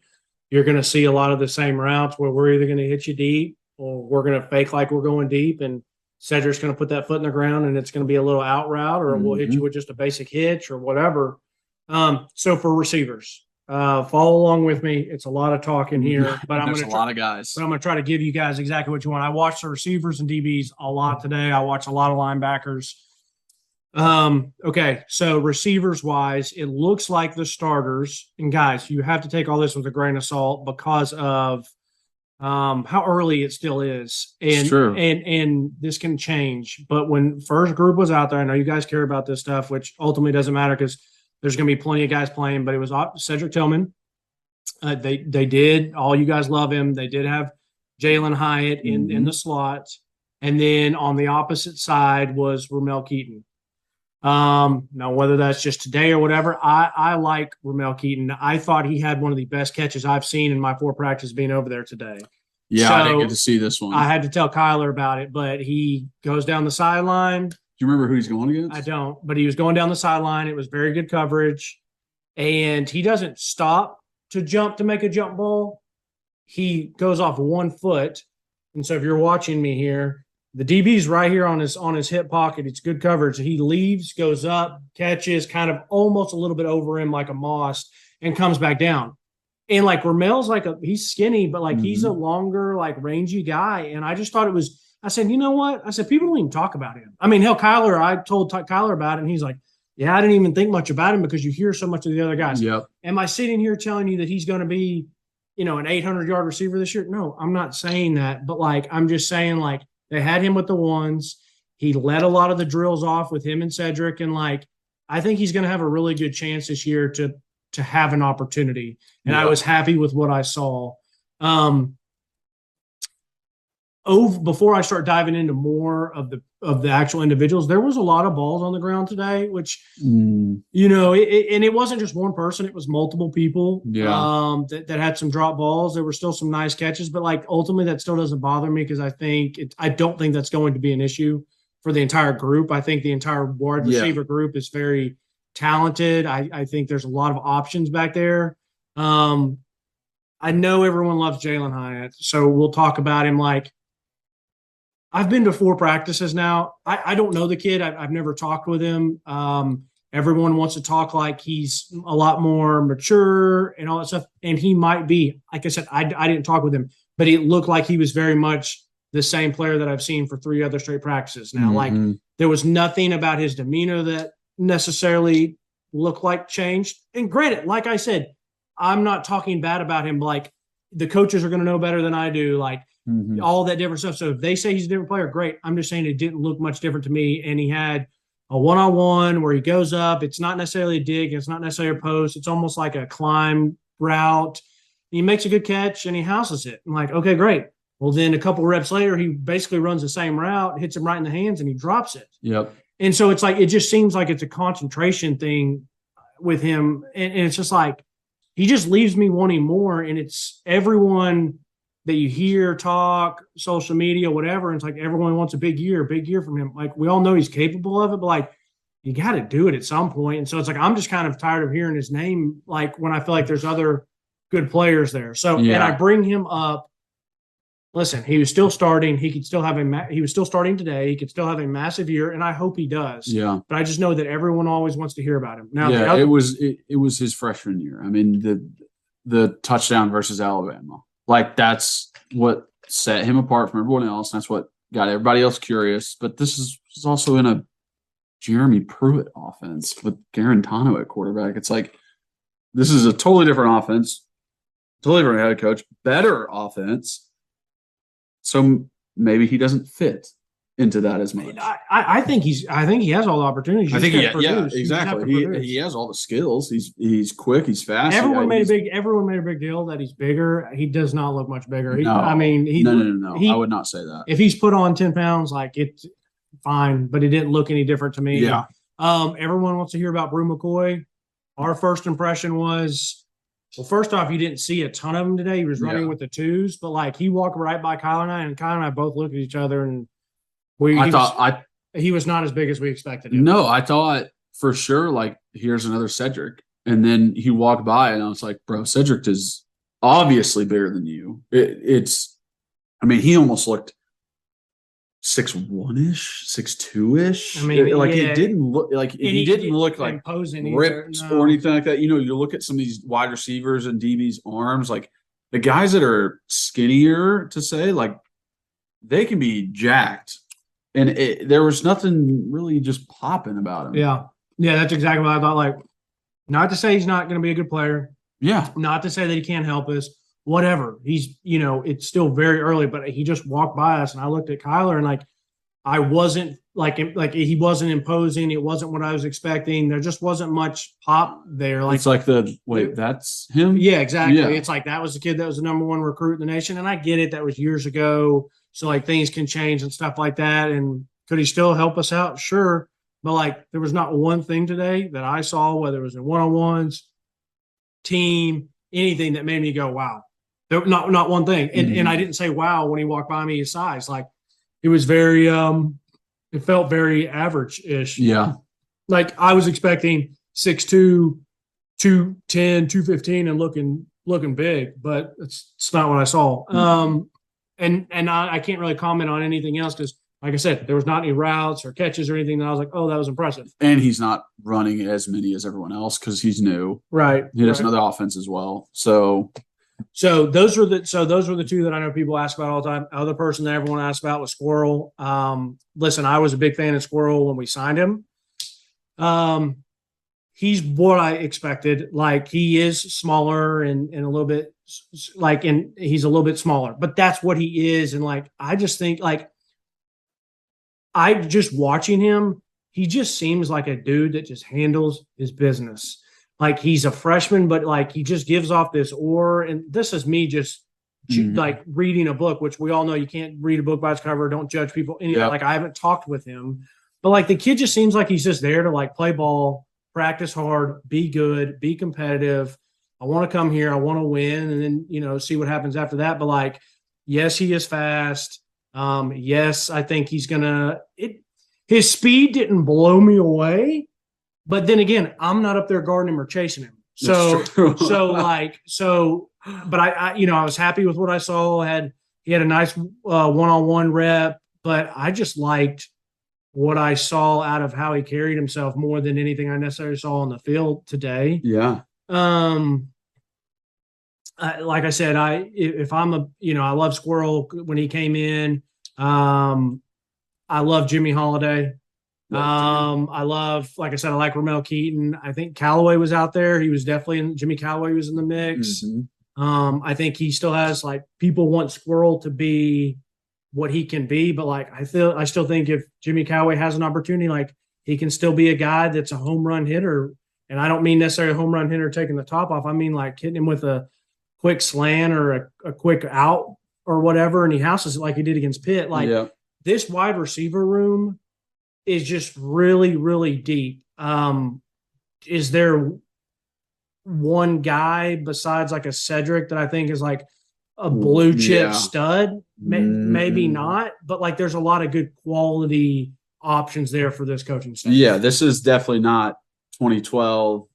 you're going to see a lot of the same routes where we're either going to hit you deep or we're going to fake like we're going deep. And Cedric's going to put that foot in the ground and it's going to be a little out route, or we'll hit you with just a basic hitch or whatever. So for receivers, follow along with me. It's a lot of talking here, but I'm going to a lot of guys. But I'm going to try to give you guys exactly what you want. I watched the receivers and DBs a lot today. I watched a lot of linebackers. Okay, so receivers wise, it looks like the starters, and guys, you have to take all this with a grain of salt because of how early it still is. And true. And this can change. But when first group was out there, I know you guys care about this stuff, which ultimately doesn't matter because there's going to be plenty of guys playing, but it was Cedric Tillman. They did, all you guys love him. They did have Jalin Hyatt in the slot. And then on the opposite side was Ramel Keaton. Now, whether that's just today or whatever, I like Ramel Keaton. I thought he had one of the best catches I've seen in my 4 practice being over there today. Yeah, so I didn't get to see this one. I had to tell Kyler about it, but he goes down the sideline. Do you remember who he's going against? I don't, but he was going down the sideline. It was very good coverage. And he doesn't stop to jump to make a jump ball. He goes off 1 foot. And so if you're watching me here, the DB's right here on his hip pocket. It's good coverage. He leaves, goes up, catches, kind of almost a little bit over him like a moss, and comes back down. And like Ramel's he's skinny, but like he's a longer, like rangy guy. And I just thought I said, you know what? I said, people don't even talk about him. I mean, hell, I told Kyler about it, and he's like, yeah, I didn't even think much about him because you hear so much of the other guys. Yep. Am I sitting here telling you that he's going to be, an 800-yard receiver this year? No, I'm not saying that. But like, I'm just saying like, they had him with the ones. He led a lot of the drills off with him and Cedric. And like, I think he's going to have a really good chance this year to have an opportunity. And I was happy with what I saw. Before I start diving into more of the actual individuals, there was a lot of balls on the ground today, which, and it wasn't just one person, it was multiple people that had some drop balls. There were still some nice catches, but like ultimately that still doesn't bother me because I don't think that's going to be an issue for the entire group. I think the entire wide receiver group is very talented. I think there's a lot of options back there. I know everyone loves Jalin Hyatt, so we'll talk about him. Like, I've been to 4 practices now. I don't know the kid. I've never talked with him. Everyone wants to talk like he's a lot more mature and all that stuff. And he might be. Like I said, I didn't talk with him, but it looked like he was very much the same player that I've seen for 3 other straight practices now. Like, there was nothing about his demeanor that necessarily looked like changed. And granted, like I said, I'm not talking bad about him. Like, the coaches are going to know better than I do. Like, all that different stuff. So if they say he's a different player, great. I'm just saying it didn't look much different to me. And he had a one-on-one where he goes up. It's not necessarily a dig. It's not necessarily a post. It's almost like a climb route. He makes a good catch and he houses it. I'm like, okay, great. Well, then a couple reps later, he basically runs the same route, hits him right in the hands, and he drops it. Yep. And so it's like, it just seems like it's a concentration thing with him. And it's just like, he just leaves me wanting more. And it's everyone that you hear talk, social media, whatever. And it's like everyone wants a big year from him. Like, we all know he's capable of it, but like, you got to do it at some point. And so it's like, I'm just kind of tired of hearing his name, like when I feel like there's other good players there. So, and I bring him up. Listen, he was still starting. He could still have he was still starting today. He could still have a massive year, and I hope he does. Yeah. But I just know that everyone always wants to hear about him. Now, it was his freshman year. I mean, the touchdown versus Alabama. Like, that's what set him apart from everyone else. That's what got everybody else curious. But this is also in a Jeremy Pruitt offense with Garantano at quarterback. It's like, this is a totally different offense, totally different head coach, better offense. So maybe he doesn't fit into that as much. I think he has all the opportunities. I think exactly. He has all the skills. He's quick. He's fast. Everyone made a big deal that he's bigger. He does not look much bigger. No. I would not say that. If he's put on 10 pounds, like, it's fine, but it didn't look any different to me. Yeah. Everyone wants to hear about Brew McCoy. our first impression was, well, first off, you didn't see a ton of him today. He was running with the twos, but like he walked right by Kyle and I both looked at each other and he was not as big as we expected him. No, I thought for sure, like, here's another Cedric. And then he walked by and I was like, bro, Cedric is obviously bigger than you. He almost looked 6'1"-ish, 6'2"-ish. It didn't look like he didn't look like imposing ripped or anything like that. You look at some of these wide receivers and DB's arms, like the guys that are skinnier to say, like they can be jacked. And there was nothing really just popping about him. Yeah. Yeah, that's exactly what I thought. Like, not to say he's not going to be a good player. Yeah. Not to say that he can't help us. Whatever. He's, it's still very early, but he just walked by us and I looked at Kyler and like, I wasn't like he wasn't imposing. It wasn't what I was expecting. There just wasn't much pop there. Like, it's like that's him. Yeah, exactly. Yeah. It's like, that was the kid that was the number one recruit in the nation. And I get it. That was years ago. So like things can change and stuff like that. And could he still help us out? Sure. But like, there was not one thing today that I saw, whether it was in one-on-ones, team, anything that made me go, wow. Not one thing. And I didn't say wow when he walked by me his size. Like it was very it felt very average-ish. Yeah. Like I was expecting 6'2", 210, 215 and looking big, but it's not what I saw. And I can't really comment on anything else because like I said, there was not any routes or catches or anything that I was like, oh, that was impressive. And he's not running as many as everyone else because he's new. Right. He has another offense as well. So those were the two that I know people ask about all the time. Other person that everyone asked about was Squirrel. Listen, I was a big fan of Squirrel when we signed him. He's what I expected. Like he is smaller and a little bit and he's a little bit smaller, but that's what he is. And like, I just think like, I just watching him, he just seems like a dude that just handles his business. Like he's a freshman, but like he just gives off this aura. And this is me just like reading a book, which we all know you can't read a book by its cover. Don't judge people. Like I haven't talked with him, but like the kid just seems like he's just there to like play ball, practice hard, be good, be competitive. I want to come here. I want to win. And then, see what happens after that. But like, yes, he is fast. Yes, I think he's his speed didn't blow me away, but then again, I'm not up there guarding him or chasing him. So, but I was happy with what I saw. He had a nice one-on-one rep, but I just liked what I saw out of how he carried himself more than anything I necessarily saw on the field today. Yeah. Like I said, I love Squirrel when he came in. I love Jimmy Holiday. I love, like I said, I like Ramel Keaton. I think Callaway was out there. He was definitely Jimmy Callaway was in the mix. I think he still has like people want Squirrel to be what he can be, but like I still think if Jimmy Callaway has an opportunity, like he can still be a guy that's a home run hitter. And I don't mean necessarily a home run hitter taking the top off. I mean like hitting him with a quick slant or a quick out or whatever, and he houses it like he did against Pitt. Like this wide receiver room is just really, really deep. Is there one guy besides like a Cedric that I think is like a blue chip stud? Maybe not, but like there's a lot of good quality options there for this coaching staff. Yeah, this is definitely not 2012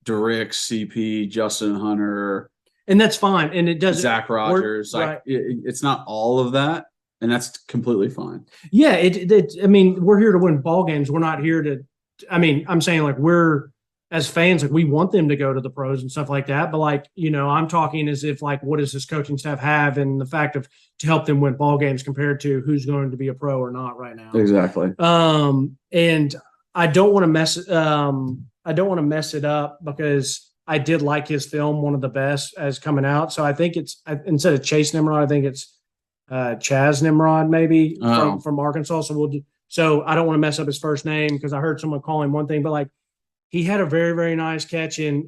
Derrick, CP, Justin Hunter. And that's fine. And it doesn't Zach Rogers. It's not all of that. And that's completely fine. Yeah. We're here to win ball games. We're not here to, I'm saying like we're as fans, like we want them to go to the pros and stuff like that. But like, I'm talking as if like, what does this coaching staff have and the fact of to help them win ball games compared to who's going to be a pro or not right now. Exactly. And I don't want to mess it up because I did like his film, one of the best as coming out. So I think instead of Chase Nimrod, I think it's Chaz Nimrod maybe from Arkansas. So I don't want to mess up his first name because I heard someone call him one thing, but like he had a very, very nice catch in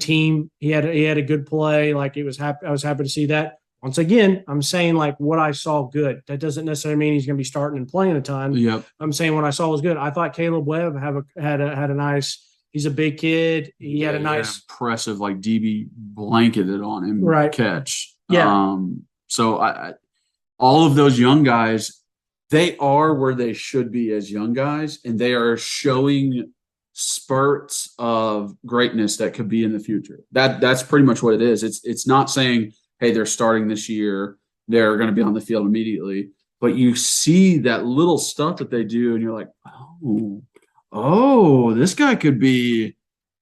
team. He had a good play. Like I was happy to see that. Once again, I'm saying like what I saw good. That doesn't necessarily mean he's going to be starting and playing a ton. Yep. I'm saying what I saw was good. I thought Caleb Webb had a nice He's a big kid. He had a nice, impressive like DB blanketed on him Right. catch. Yeah. So I all of those young guys, they are where they should be as young guys, and they are showing spurts of greatness that could be in the future. That's pretty much what it is. It's not saying, hey, they're starting this year, they're going to be on the field immediately, but you see that little stuff that they do, and you're like, oh, this guy could be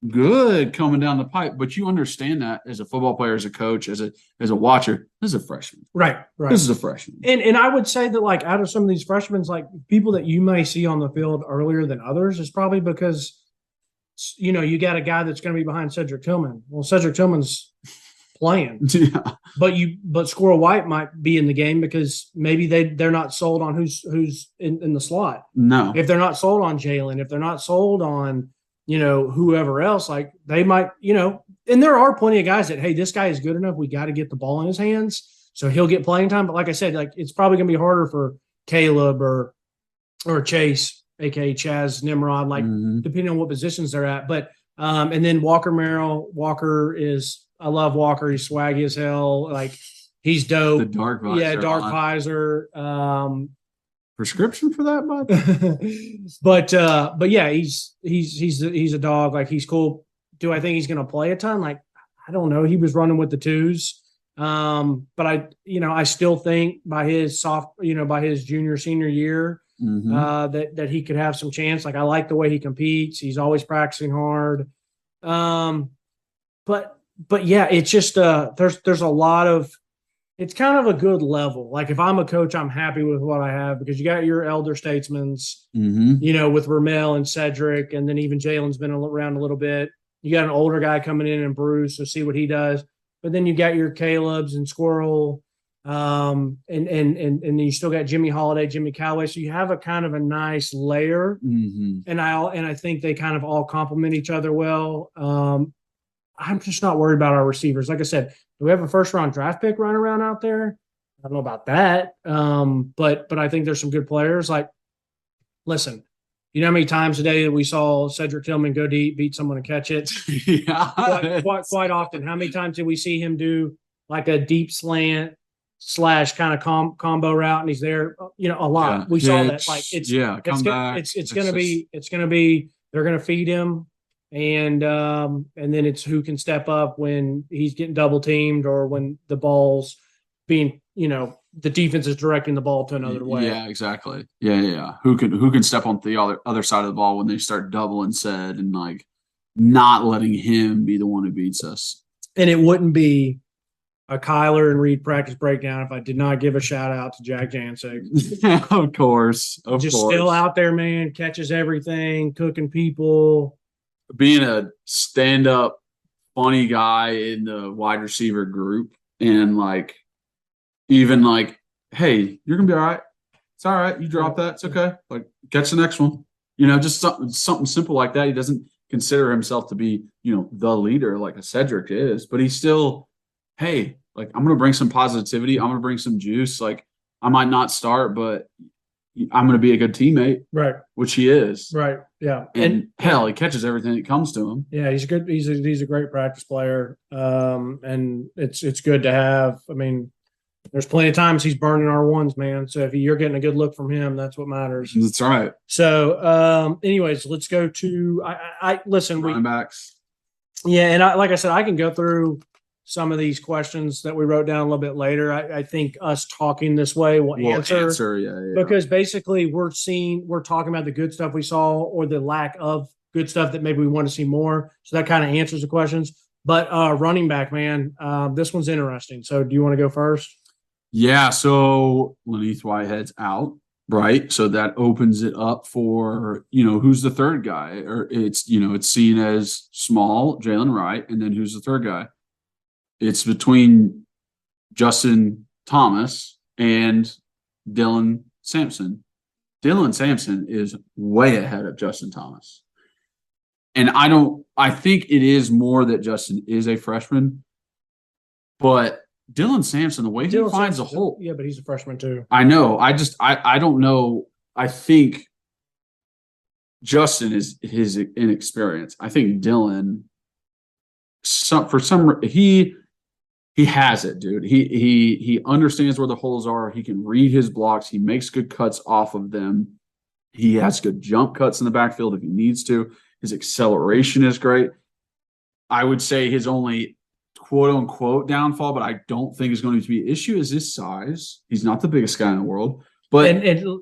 good coming down the pipe. But you understand that as a football player, as a coach, as a watcher, this is a freshman. right. This is a freshman. And I would say that, like, out of some of these freshmen, like, people that you may see on the field earlier than others is probably because, you know, you got a guy that's going to be behind Cedric Tillman. Well, Cedric Tillman's playing, Yeah. but Squirrel White might be in the game because maybe they're not sold on who's in the slot. No. If they're not sold on Jalin, if they're not sold on, you know, whoever else, like, they might, you know, and there are plenty of guys that, hey, this guy is good enough, we got to get the ball in his hands, so he'll get playing time. But like I said, like, it's probably going to be harder for Caleb or Chase, aka Chaz Nimrod, like, depending on what positions they're at. But and then Walker Merrill. I love Walker. He's swaggy as hell. Like, he's dope. The dark visor. Yeah, dark visor. Prescription for that, But yeah, he's a dog. Like, he's cool. Do I think he's going to play a ton? Like, I don't know. He was running with the twos. But I still think by his junior, senior year, that he could have some chance. Like, I like the way he competes. He's always practicing hard. But yeah, it's just there's a lot of, it's kind of a good level. Like, if I'm a coach, I'm happy with what I have, because you got your elder statesmans, you know, with Ramel and Cedric, and then even Jalen's been around a little bit. You got an older guy coming in and Bruce, so see what he does. But then you got your Caleb's and Squirrel, and then you still got Jimmy Holiday, Jimmy Callaway. So you have a kind of a nice layer, and I think they kind of all complement each other well. I'm just not worried about our receivers. Like I said, do we have a first-round draft pick running around out there? I don't know about that, but I think there's some good players. Like, listen, you know how many times today that we saw Cedric Tillman go deep, beat someone and catch it? Yeah. Quite often. How many times did we see him do like a deep slant / kind of combo route, and he's there? You know, a lot. Yeah. We saw that. Like, it's gonna be they're gonna feed him. And then it's who can step up when he's getting double teamed, or when the ball's being, you know, the defense is directing the ball to another way. Yeah, exactly. Yeah. Who can step on the other side of the ball when they start doubling said, and like not letting him be the one who beats us. And it wouldn't be a Kyler and Reed practice breakdown if I did not give a shout out to Jack Jancek. Of course. Still out there, man, catches everything, cooking people. Being a stand-up funny guy in the wide receiver group, and like, even like, hey, you're gonna be all right. It's all right. You drop that. It's okay. Like, catch the next one. You know, just something simple like that. He doesn't consider himself to be, you know, the leader like a Cedric is, but he's still, hey, like, I'm gonna bring some positivity. I'm gonna bring some juice. Like, I might not start, but I'm going to be a good teammate, right? Which he is, right? Yeah, and hell, he catches everything that comes to him. Yeah, he's good. He's a great practice player, and it's good to have. I mean, there's plenty of times he's burning our ones, man. So if you're getting a good look from him, that's what matters. That's right. So, anyways, let's go to I listen. Running backs. Yeah, and like I said, I can go through some of these questions that we wrote down a little bit later. I think us talking this way will answer. Yeah. Because basically we're talking about the good stuff we saw, or the lack of good stuff that maybe we want to see more. So that kind of answers the questions. But running back, man, this one's interesting. So do you want to go first? Yeah. So Jalin Hyatt's out, right? So that opens it up for, you know, who's the third guy? Or it's seen as small, Jalin Wright, and then who's the third guy? It's between Justin Thomas and Dylan Sampson. Dylan Sampson is way ahead of Justin Thomas. And I think it is more that Justin is a freshman, but Dylan Sampson, the way he finds a hole. Yeah, but he's a freshman too. I know. I don't know. I think Justin is his inexperience. I think Dylan, he has it, dude. He understands where the holes are. He can read his blocks. He makes good cuts off of them. He has good jump cuts in the backfield if he needs to. His acceleration is great. I would say his only quote unquote downfall, but I don't think is going to be an issue, is his size. He's not the biggest guy in the world. But and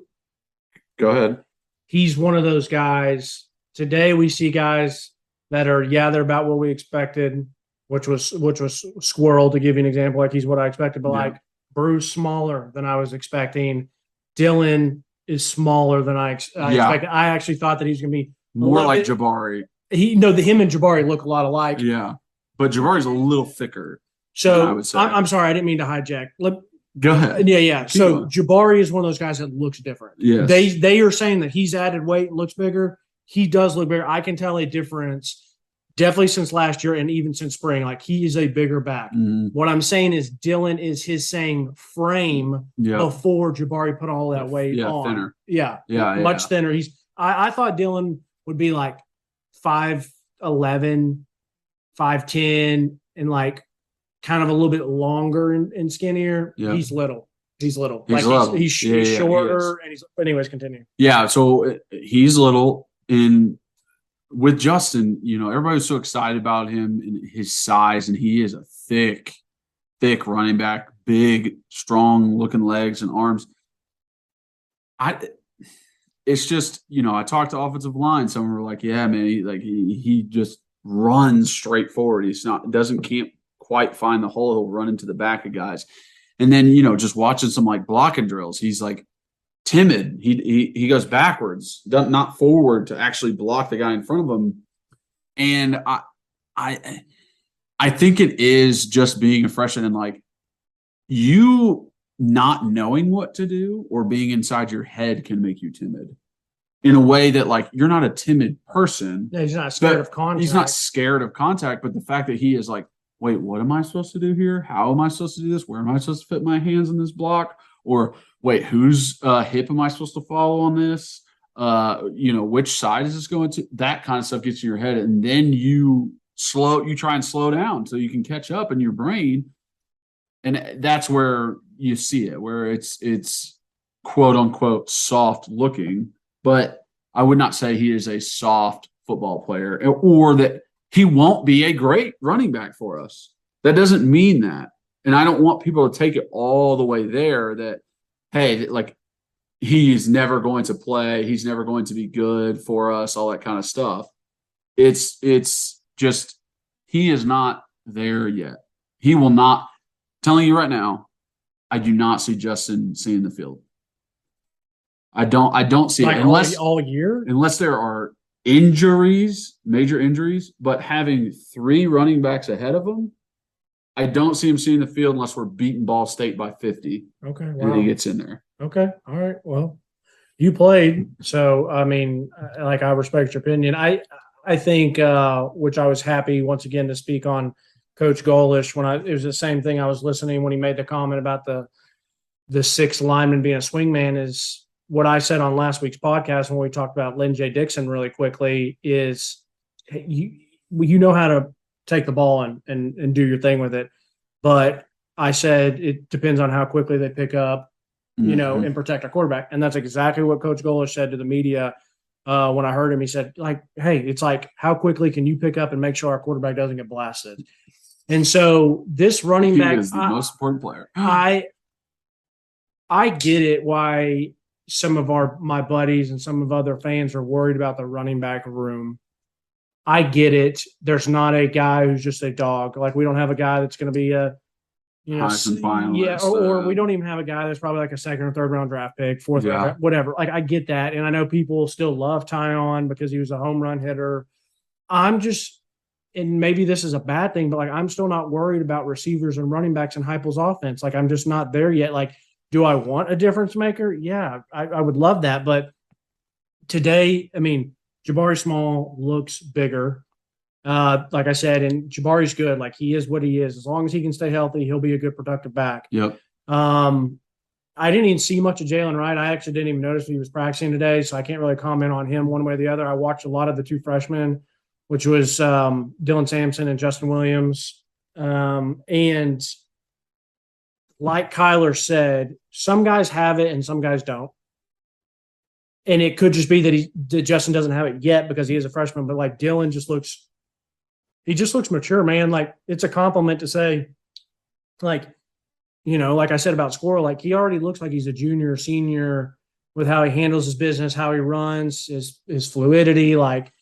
go ahead. He's one of those guys. Today we see guys that are, they're about what we expected, which was Squirrel, to give you an example. Like, he's what I expected, but like Bruce, smaller than I was expecting. Dylan is smaller than I expected. I actually thought that he was going to be more like Jabari. Him and Jabari look a lot alike. Yeah, but Jabari's a little thicker. So I'm sorry, I didn't mean to hijack. Go ahead. Yeah. So Jabari is one of those guys that looks different. Yes. They are saying that he's added weight and looks bigger. He does look bigger. I can tell a difference definitely since last year and even since spring. Like, he is a bigger back. Mm-hmm. What I'm saying is Dylan is his same frame before Jabari put all that weight on. Thinner. Yeah, much thinner. I thought Dylan would be like 5'11", 5'10", and like kind of a little bit longer and skinnier. Yeah. He's little. He's He's shorter, and anyways, continue. Yeah, so he's little. And with Justin, everybody was so excited about him and his size, and he is a thick running back, big, strong looking legs and arms. It's just, I talked to offensive line. Some were like, yeah, man, he just runs straight forward. Can't quite find the hole. He'll run into the back of guys. And then, just watching some like blocking drills, he's like timid. He goes backwards, not forward, to actually block the guy in front of him. And I think it is just being a freshman and like you not knowing what to do or being inside your head can make you timid in a way that like you're not a timid person. Yeah, he's not scared of contact. He's not scared of contact, but the fact that he is like, wait, what am I supposed to do here? How am I supposed to do this? Where am I supposed to fit my hands in this block? Or wait, whose hip am I supposed to follow on this? Which side is this going to? That kind of stuff gets in your head. And then you try and slow down so you can catch up in your brain. And that's where you see it, where it's quote unquote soft looking, but I would not say he is a soft football player or that he won't be a great running back for us. That doesn't mean that. And I don't want people to take it all the way there that, hey, like he's never going to play. He's never going to be good for us, all that kind of stuff. It's just, he is not there yet. He will not, telling you right now, I do not see Justin seeing the field. I don't see like it unless all year, unless there are injuries, major injuries, but having 3 running backs ahead of him, I don't see him seeing the field unless we're beating Ball State by 50. Okay. Wow. And he gets in there. Okay. All right. Well, you played. So, I mean, like, I respect your opinion. I think, which I was happy once again to speak on Coach Golish it was the same thing I was listening when he made the comment about the 6th lineman being a swingman is what I said on last week's podcast when we talked about Lynn J. Dixon really quickly is you know how to take the ball and do your thing with it. But I said it depends on how quickly they pick up, and protect our quarterback. And that's exactly what Coach Golish said to the media when I heard him. He said, like, hey, it's like, how quickly can you pick up and make sure our quarterback doesn't get blasted? And so this running back is the most important player. I get it why some of my buddies and some of other fans are worried about the running back room. I get it. There's not a guy who's just a dog. Like, we don't have a guy that's going to be a, or we don't even have a guy that's probably like a 2nd or 3rd round draft pick, 4th round, whatever. Like, I get that. And I know people still love Tyon because he was a home run hitter. I'm just, and maybe this is a bad thing, but like, I'm still not worried about receivers and running backs in Heupel's offense. Like, I'm just not there yet. Like, do I want a difference maker? Yeah, I would love that. But today, I mean, Jabari Small looks bigger. Like I said, and Jabari's good. Like, he is what he is. As long as he can stay healthy, he'll be a good productive back. Yep. I didn't even see much of Jalin Hyatt. I actually didn't even notice he was practicing today, so I can't really comment on him one way or the other. I watched a lot of the two freshmen, which was Dylan Sampson and Justin Williams. And like Kyler said, some guys have it and some guys don't. And it could just be that Justin doesn't have it yet because he is a freshman, but like Dylan just looks mature, man. Like it's a compliment to say, like, you know, like I said about Squirrel, like he already looks like he's a junior or senior with how he handles his business, how he runs, his fluidity. Like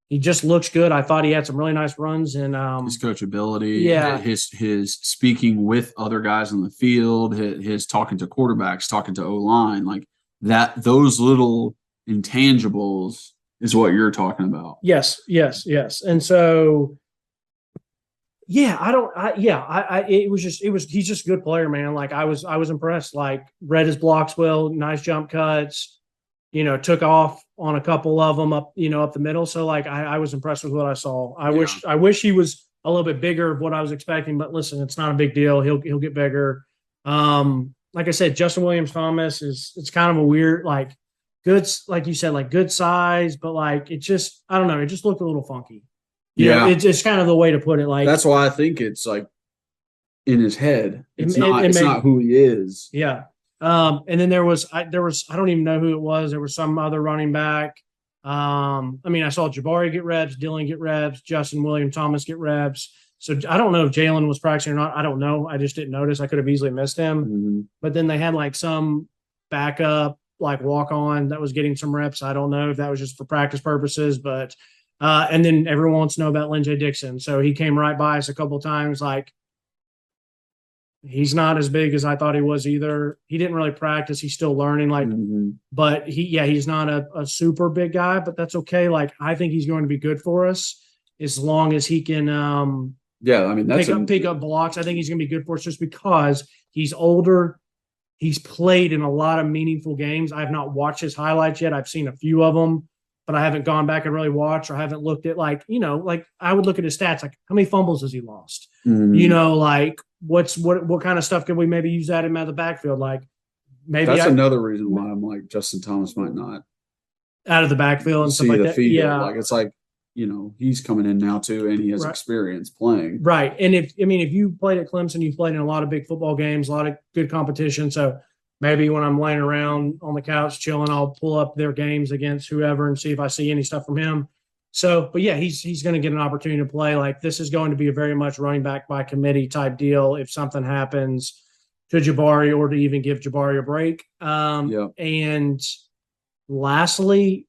he just looks good. I thought he had some really nice runs and his coachability, yeah, his speaking with other guys on the field, his talking to quarterbacks, talking to O-line, like that. Those little intangibles is what you're talking about. Yes. And so, yeah, he's just a good player, man. Like I was impressed. Like read his blocks well, nice jump cuts, you know, took off on a couple of them up the middle. So like I was impressed with what I saw. I wish he was a little bit bigger of what I was expecting, but listen, it's not a big deal. He'll get bigger. Like I said, Justin Williams Thomas it's kind of a weird, like good, like you said, like good size, but like it just, I don't know, it just looked a little funky. Yeah, it's kind of the way to put it. Like that's why I think it's like in his head. It's not who he is. Yeah. And then there was I don't even know who it was. There was some other running back. I mean, I saw Jabari get reps, Dylan get reps, Justin William Thomas get reps. So I don't know if Jalin was practicing or not. I don't know. I just didn't notice. I could have easily missed him. Mm-hmm. But then they had like some backup, like walk on that was getting some reps. I don't know if that was just for practice purposes, but and then everyone wants to know about Lynn J. Dixon. So he came right by us a couple of times. Like he's not as big as I thought he was either. He didn't really practice. He's still learning. Like, but he's not a super big guy, but that's okay. Like I think he's going to be good for us as long as he can. I mean, that's pick up blocks. I think he's going to be good for us just because he's older. He's played in a lot of meaningful games. I have not watched his highlights yet. I've seen a few of them, but I haven't gone back and really watched, or I haven't looked at like I would look at his stats, like how many fumbles has he lost? Like what kind of stuff can we maybe use that him out of the backfield? Like maybe that's another reason why I'm like Justin Thomas might not out of the backfield and stuff like that. Field. Yeah, like it's like he's coming in now too, and he has experience playing. Right, and if you played at Clemson, you've played in a lot of big football games, a lot of good competition. So maybe when I'm laying around on the couch chilling, I'll pull up their games against whoever and see if I see any stuff from him. So, but yeah, he's going to get an opportunity to play. Like this is going to be a very much running back by committee type deal. If something happens to Jabari, or to even give Jabari a break. And lastly,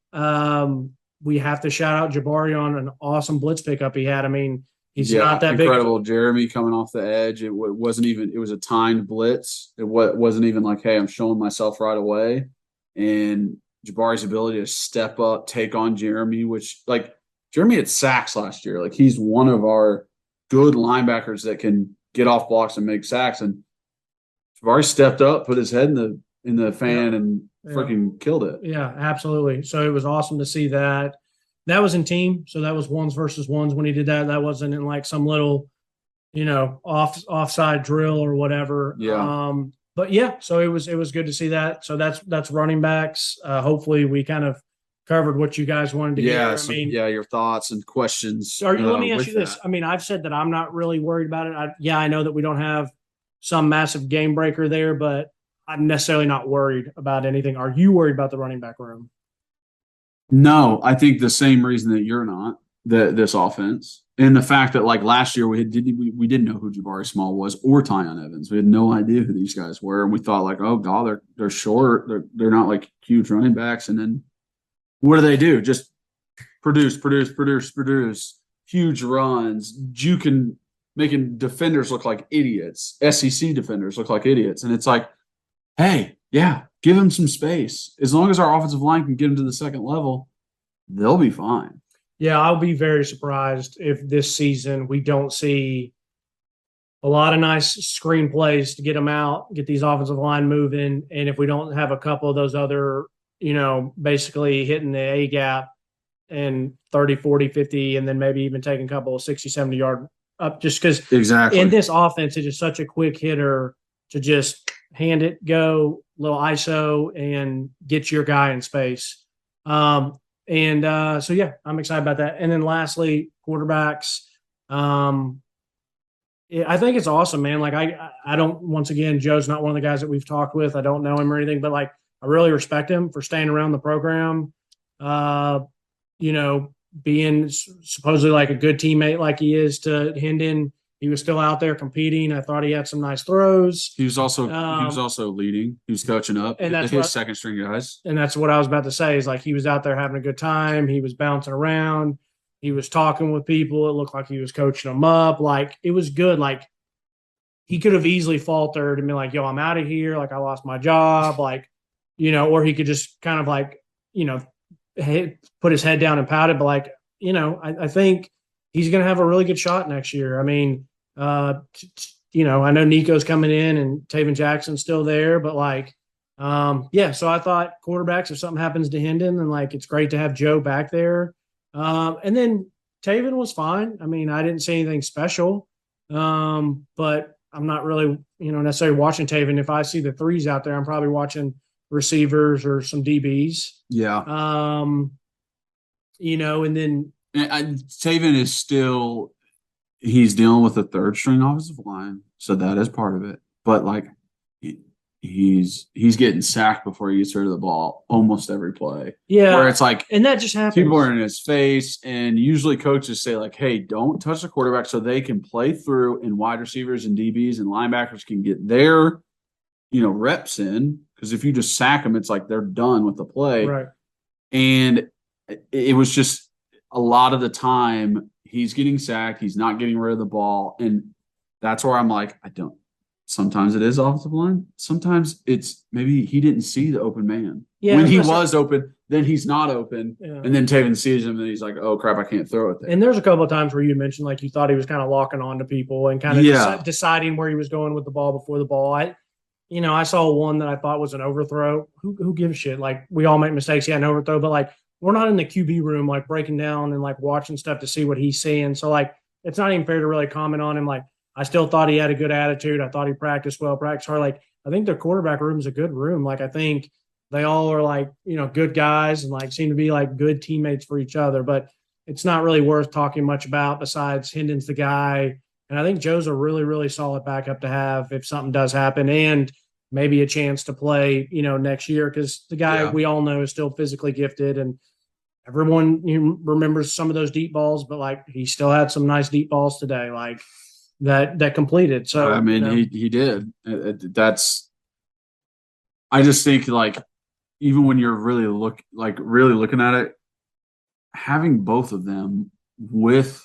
we have to shout out Jabari on an awesome blitz pickup he had. I mean, he's not that incredible. big. Jeremy coming off the edge. It wasn't even. It was a timed blitz. It wasn't even like, hey, I'm showing myself right away. And Jabari's ability to step up, take on Jeremy, which like Jeremy had sacks last year. Like he's one of our good linebackers that can get off blocks and make sacks. And Jabari stepped up, put his head in the fan, and freaking killed it. Yeah, absolutely. So it was awesome to see that. That was in team, so that was ones versus ones when he did that. That wasn't in like some little, offside drill or whatever. Yeah. But yeah, so it was good to see that. So that's running backs. Hopefully we kind of covered what you guys wanted to hear. Your thoughts and questions. Let me ask you this. That. I mean, I've said that I'm not really worried about it. I know that we don't have some massive game breaker there, but I'm necessarily not worried about anything. Are you worried about the running back room? No, I think the same reason that you're not, this offense. And the fact that like last year we didn't know who Jabari Small was or Tyon Evans. We had no idea who these guys were. And we thought like, oh God, they're short. They're not like huge running backs. And then what do? Just produce, huge runs, making defenders look like idiots. SEC defenders look like idiots. And it's like, hey, yeah, give them some space. As long as our offensive line can get them to the second level, they'll be fine. Yeah, I'll be very surprised if this season we don't see a lot of nice screen plays to get them out, get these offensive line moving. And if we don't have a couple of those other, basically hitting the A gap and 30, 40, 50, and then maybe even taking a couple of 60, 70-yard up just because exactly in this offense, it is such a quick hitter to just hand it, go, little ISO, and get your guy in space. So yeah, I'm excited about that. And then lastly, quarterbacks. I think it's awesome, man. Like I don't, once again, Joe's not one of the guys that we've talked with. I don't know him or anything, but like I really respect him for staying around the program. Being supposedly like a good teammate like he is to Hendon. He was still out there competing. I thought he had some nice throws. He was also leading. He was coaching up, and that's his second string guys. And that's what I was about to say. Is like he was out there having a good time. He was bouncing around. He was talking with people. It looked like he was coaching them up. Like it was good. Like he could have easily faltered and been like, "Yo, I'm out of here. Like I lost my job." Like, or he could just kind of like, put his head down and pout it. But like, I think he's going to have a really good shot next year. I mean, I know Nico's coming in and Taven Jackson's still there, but like, so I thought quarterbacks, if something happens to Hendon, then like, it's great to have Joe back there. And then Taven was fine. I mean, I didn't see anything special. But I'm not really, necessarily watching Taven. If I see the threes out there, I'm probably watching receivers or some DBs. Yeah. And then Taven is still, he's dealing with a third string offensive line, so that is part of it. But like he's getting sacked before he gets rid of the ball almost every play. Yeah, where it's like, and that just happens. People are in his face, and usually coaches say like, "Hey, don't touch the quarterback," so they can play through, and wide receivers and DBs and linebackers can get their reps in. Because if you just sack them, it's like they're done with the play. Right. And it was just a lot of the time he's getting sacked, he's not getting rid of the ball. And that's where I'm like, sometimes it is offensive line. Sometimes it's maybe he didn't see the open man. Yeah, when he was open, then he's not open. Yeah. And then Taven sees him and he's like, oh crap, I can't throw it there. And there's a couple of times where you mentioned like you thought he was kind of locking on to people and kind of deciding where he was going with the ball before the ball. I saw one that I thought was an overthrow. Who gives a shit? Like we all make mistakes. Yeah, an overthrow, but like we're not in the QB room like breaking down and like watching stuff to see what he's seeing. So like it's not even fair to really comment on him. Like I still thought he had a good attitude. I thought he practiced well, practiced hard. Like I think their quarterback room is a good room. Like I think they all are like good guys and like seem to be like good teammates for each other. But it's not really worth talking much about besides Hendon's the guy. And I think Joe's a really, really solid backup to have if something does happen and maybe a chance to play, next year because the guy we all know is still physically gifted and everyone remembers some of those deep balls, but like he still had some nice deep balls today, like that completed. So I mean, he did. I just think like even when you're really looking at it, having both of them with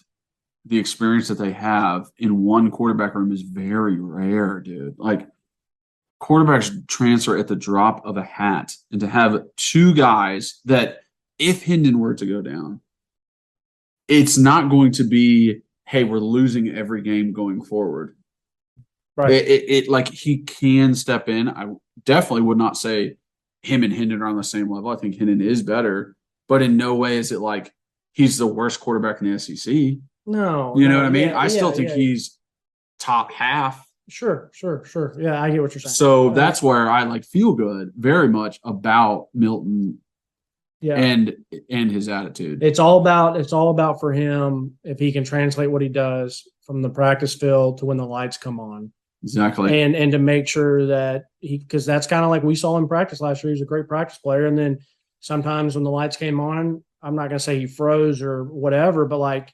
the experience that they have in one quarterback room is very rare, dude. Like quarterbacks transfer at the drop of a hat, and to have two guys that if Hendon were to go down, it's not going to be, hey, we're losing every game going forward. Right. It like he can step in. I definitely would not say him and Hendon are on the same level. I think Hendon is better, but in no way is it like he's the worst quarterback in the SEC. No. You know what I mean? I still think he's top half. Sure. Yeah, I get what you're saying. So that's where I like feel good very much about Milton and his attitude. It's all about for him if he can translate what he does from the practice field to when the lights come on. Exactly. And to make sure that because that's kind of like we saw in practice last year. He was a great practice player. And then sometimes when the lights came on, I'm not going to say he froze or whatever, but like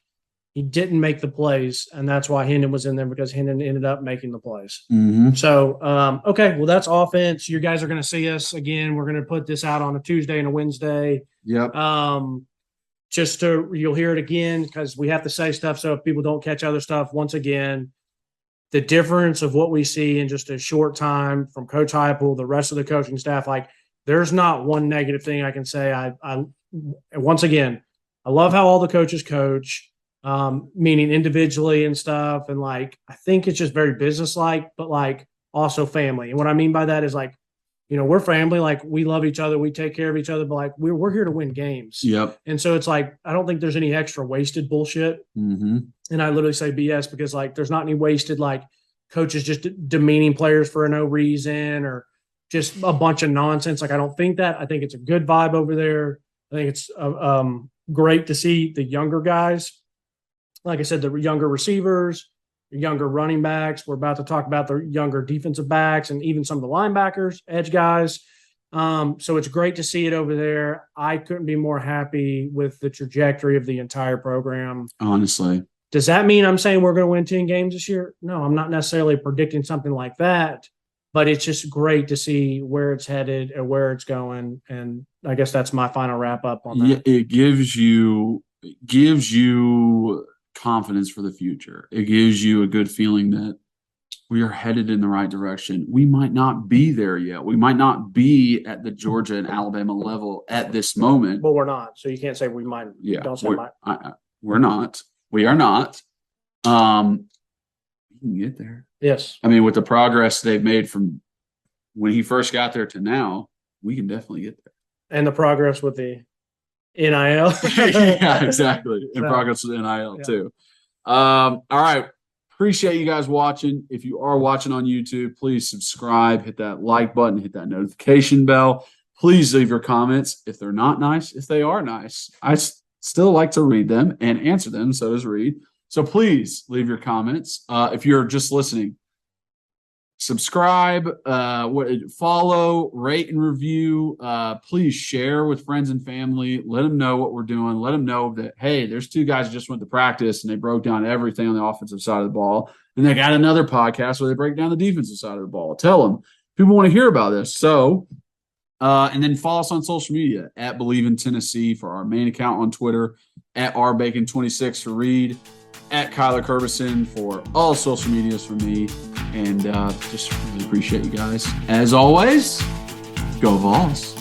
he didn't make the plays. And that's why Hendon was in there because Hendon ended up making the plays. Mm-hmm. So, okay, well, that's offense. You guys are going to see us again. We're going to put this out on a Tuesday and a Wednesday. Yep. You'll hear it again because we have to say stuff. So if people don't catch other stuff, once again, the difference of what we see in just a short time from Coach Heupel, the rest of the coaching staff, like there's not one negative thing I can say. Once again, I love how all the coaches coach, meaning individually and stuff. And like, I think it's just very businesslike, but like also family. And what I mean by that is like, we're family, like we love each other. We take care of each other, but like we're here to win games. Yep. And so it's like, I don't think there's any extra wasted bullshit. Mm-hmm. And I literally say BS because like, there's not any wasted, like, coaches just demeaning players for no reason or just a bunch of nonsense. Like, I don't think that. I think it's a good vibe over there. I think it's great to see the younger guys. Like I said, the younger receivers, the younger running backs. We're about to talk about the younger defensive backs and even some of the linebackers, edge guys. So it's great to see it over there. I couldn't be more happy with the trajectory of the entire program. Honestly. Does that mean I'm saying we're going to win 10 games this year? No, I'm not necessarily predicting something like that, but it's just great to see where it's headed and where it's going. And I guess that's my final wrap up on that. Yeah, it gives you confidence for the future. It gives you a good feeling that we are headed in the right direction. We might not be there yet. We might not be at the Georgia and Alabama level at this moment. But we're not. So you can't say we might. Yeah, Don't say we're not. We are not. We can get there. Yes. I mean, with the progress they've made from when he first got there to now, we can definitely get there. And the progress with the NIL. Yeah, exactly. And progress with NIL too. All right. Appreciate you guys watching. If you are watching on YouTube, please subscribe, hit that like button, hit that notification bell. Please leave your comments. If they're not nice, if they are nice, I still like to read them and answer them. So does Reed. So please leave your comments. If you're just listening, subscribe, follow, rate, and review. Please share with friends and family. Let them know what we're doing. Let them know that, hey, there's two guys who just went to practice and they broke down everything on the offensive side of the ball. And they got another podcast where they break down the defensive side of the ball. Tell them. People want to hear about this. So, and then follow us on social media at Believe in Tennessee for our main account on Twitter, at rbacon26 for Reed, at Kyler Curbison for all social medias for me. And just really appreciate you guys. As always, go Vols.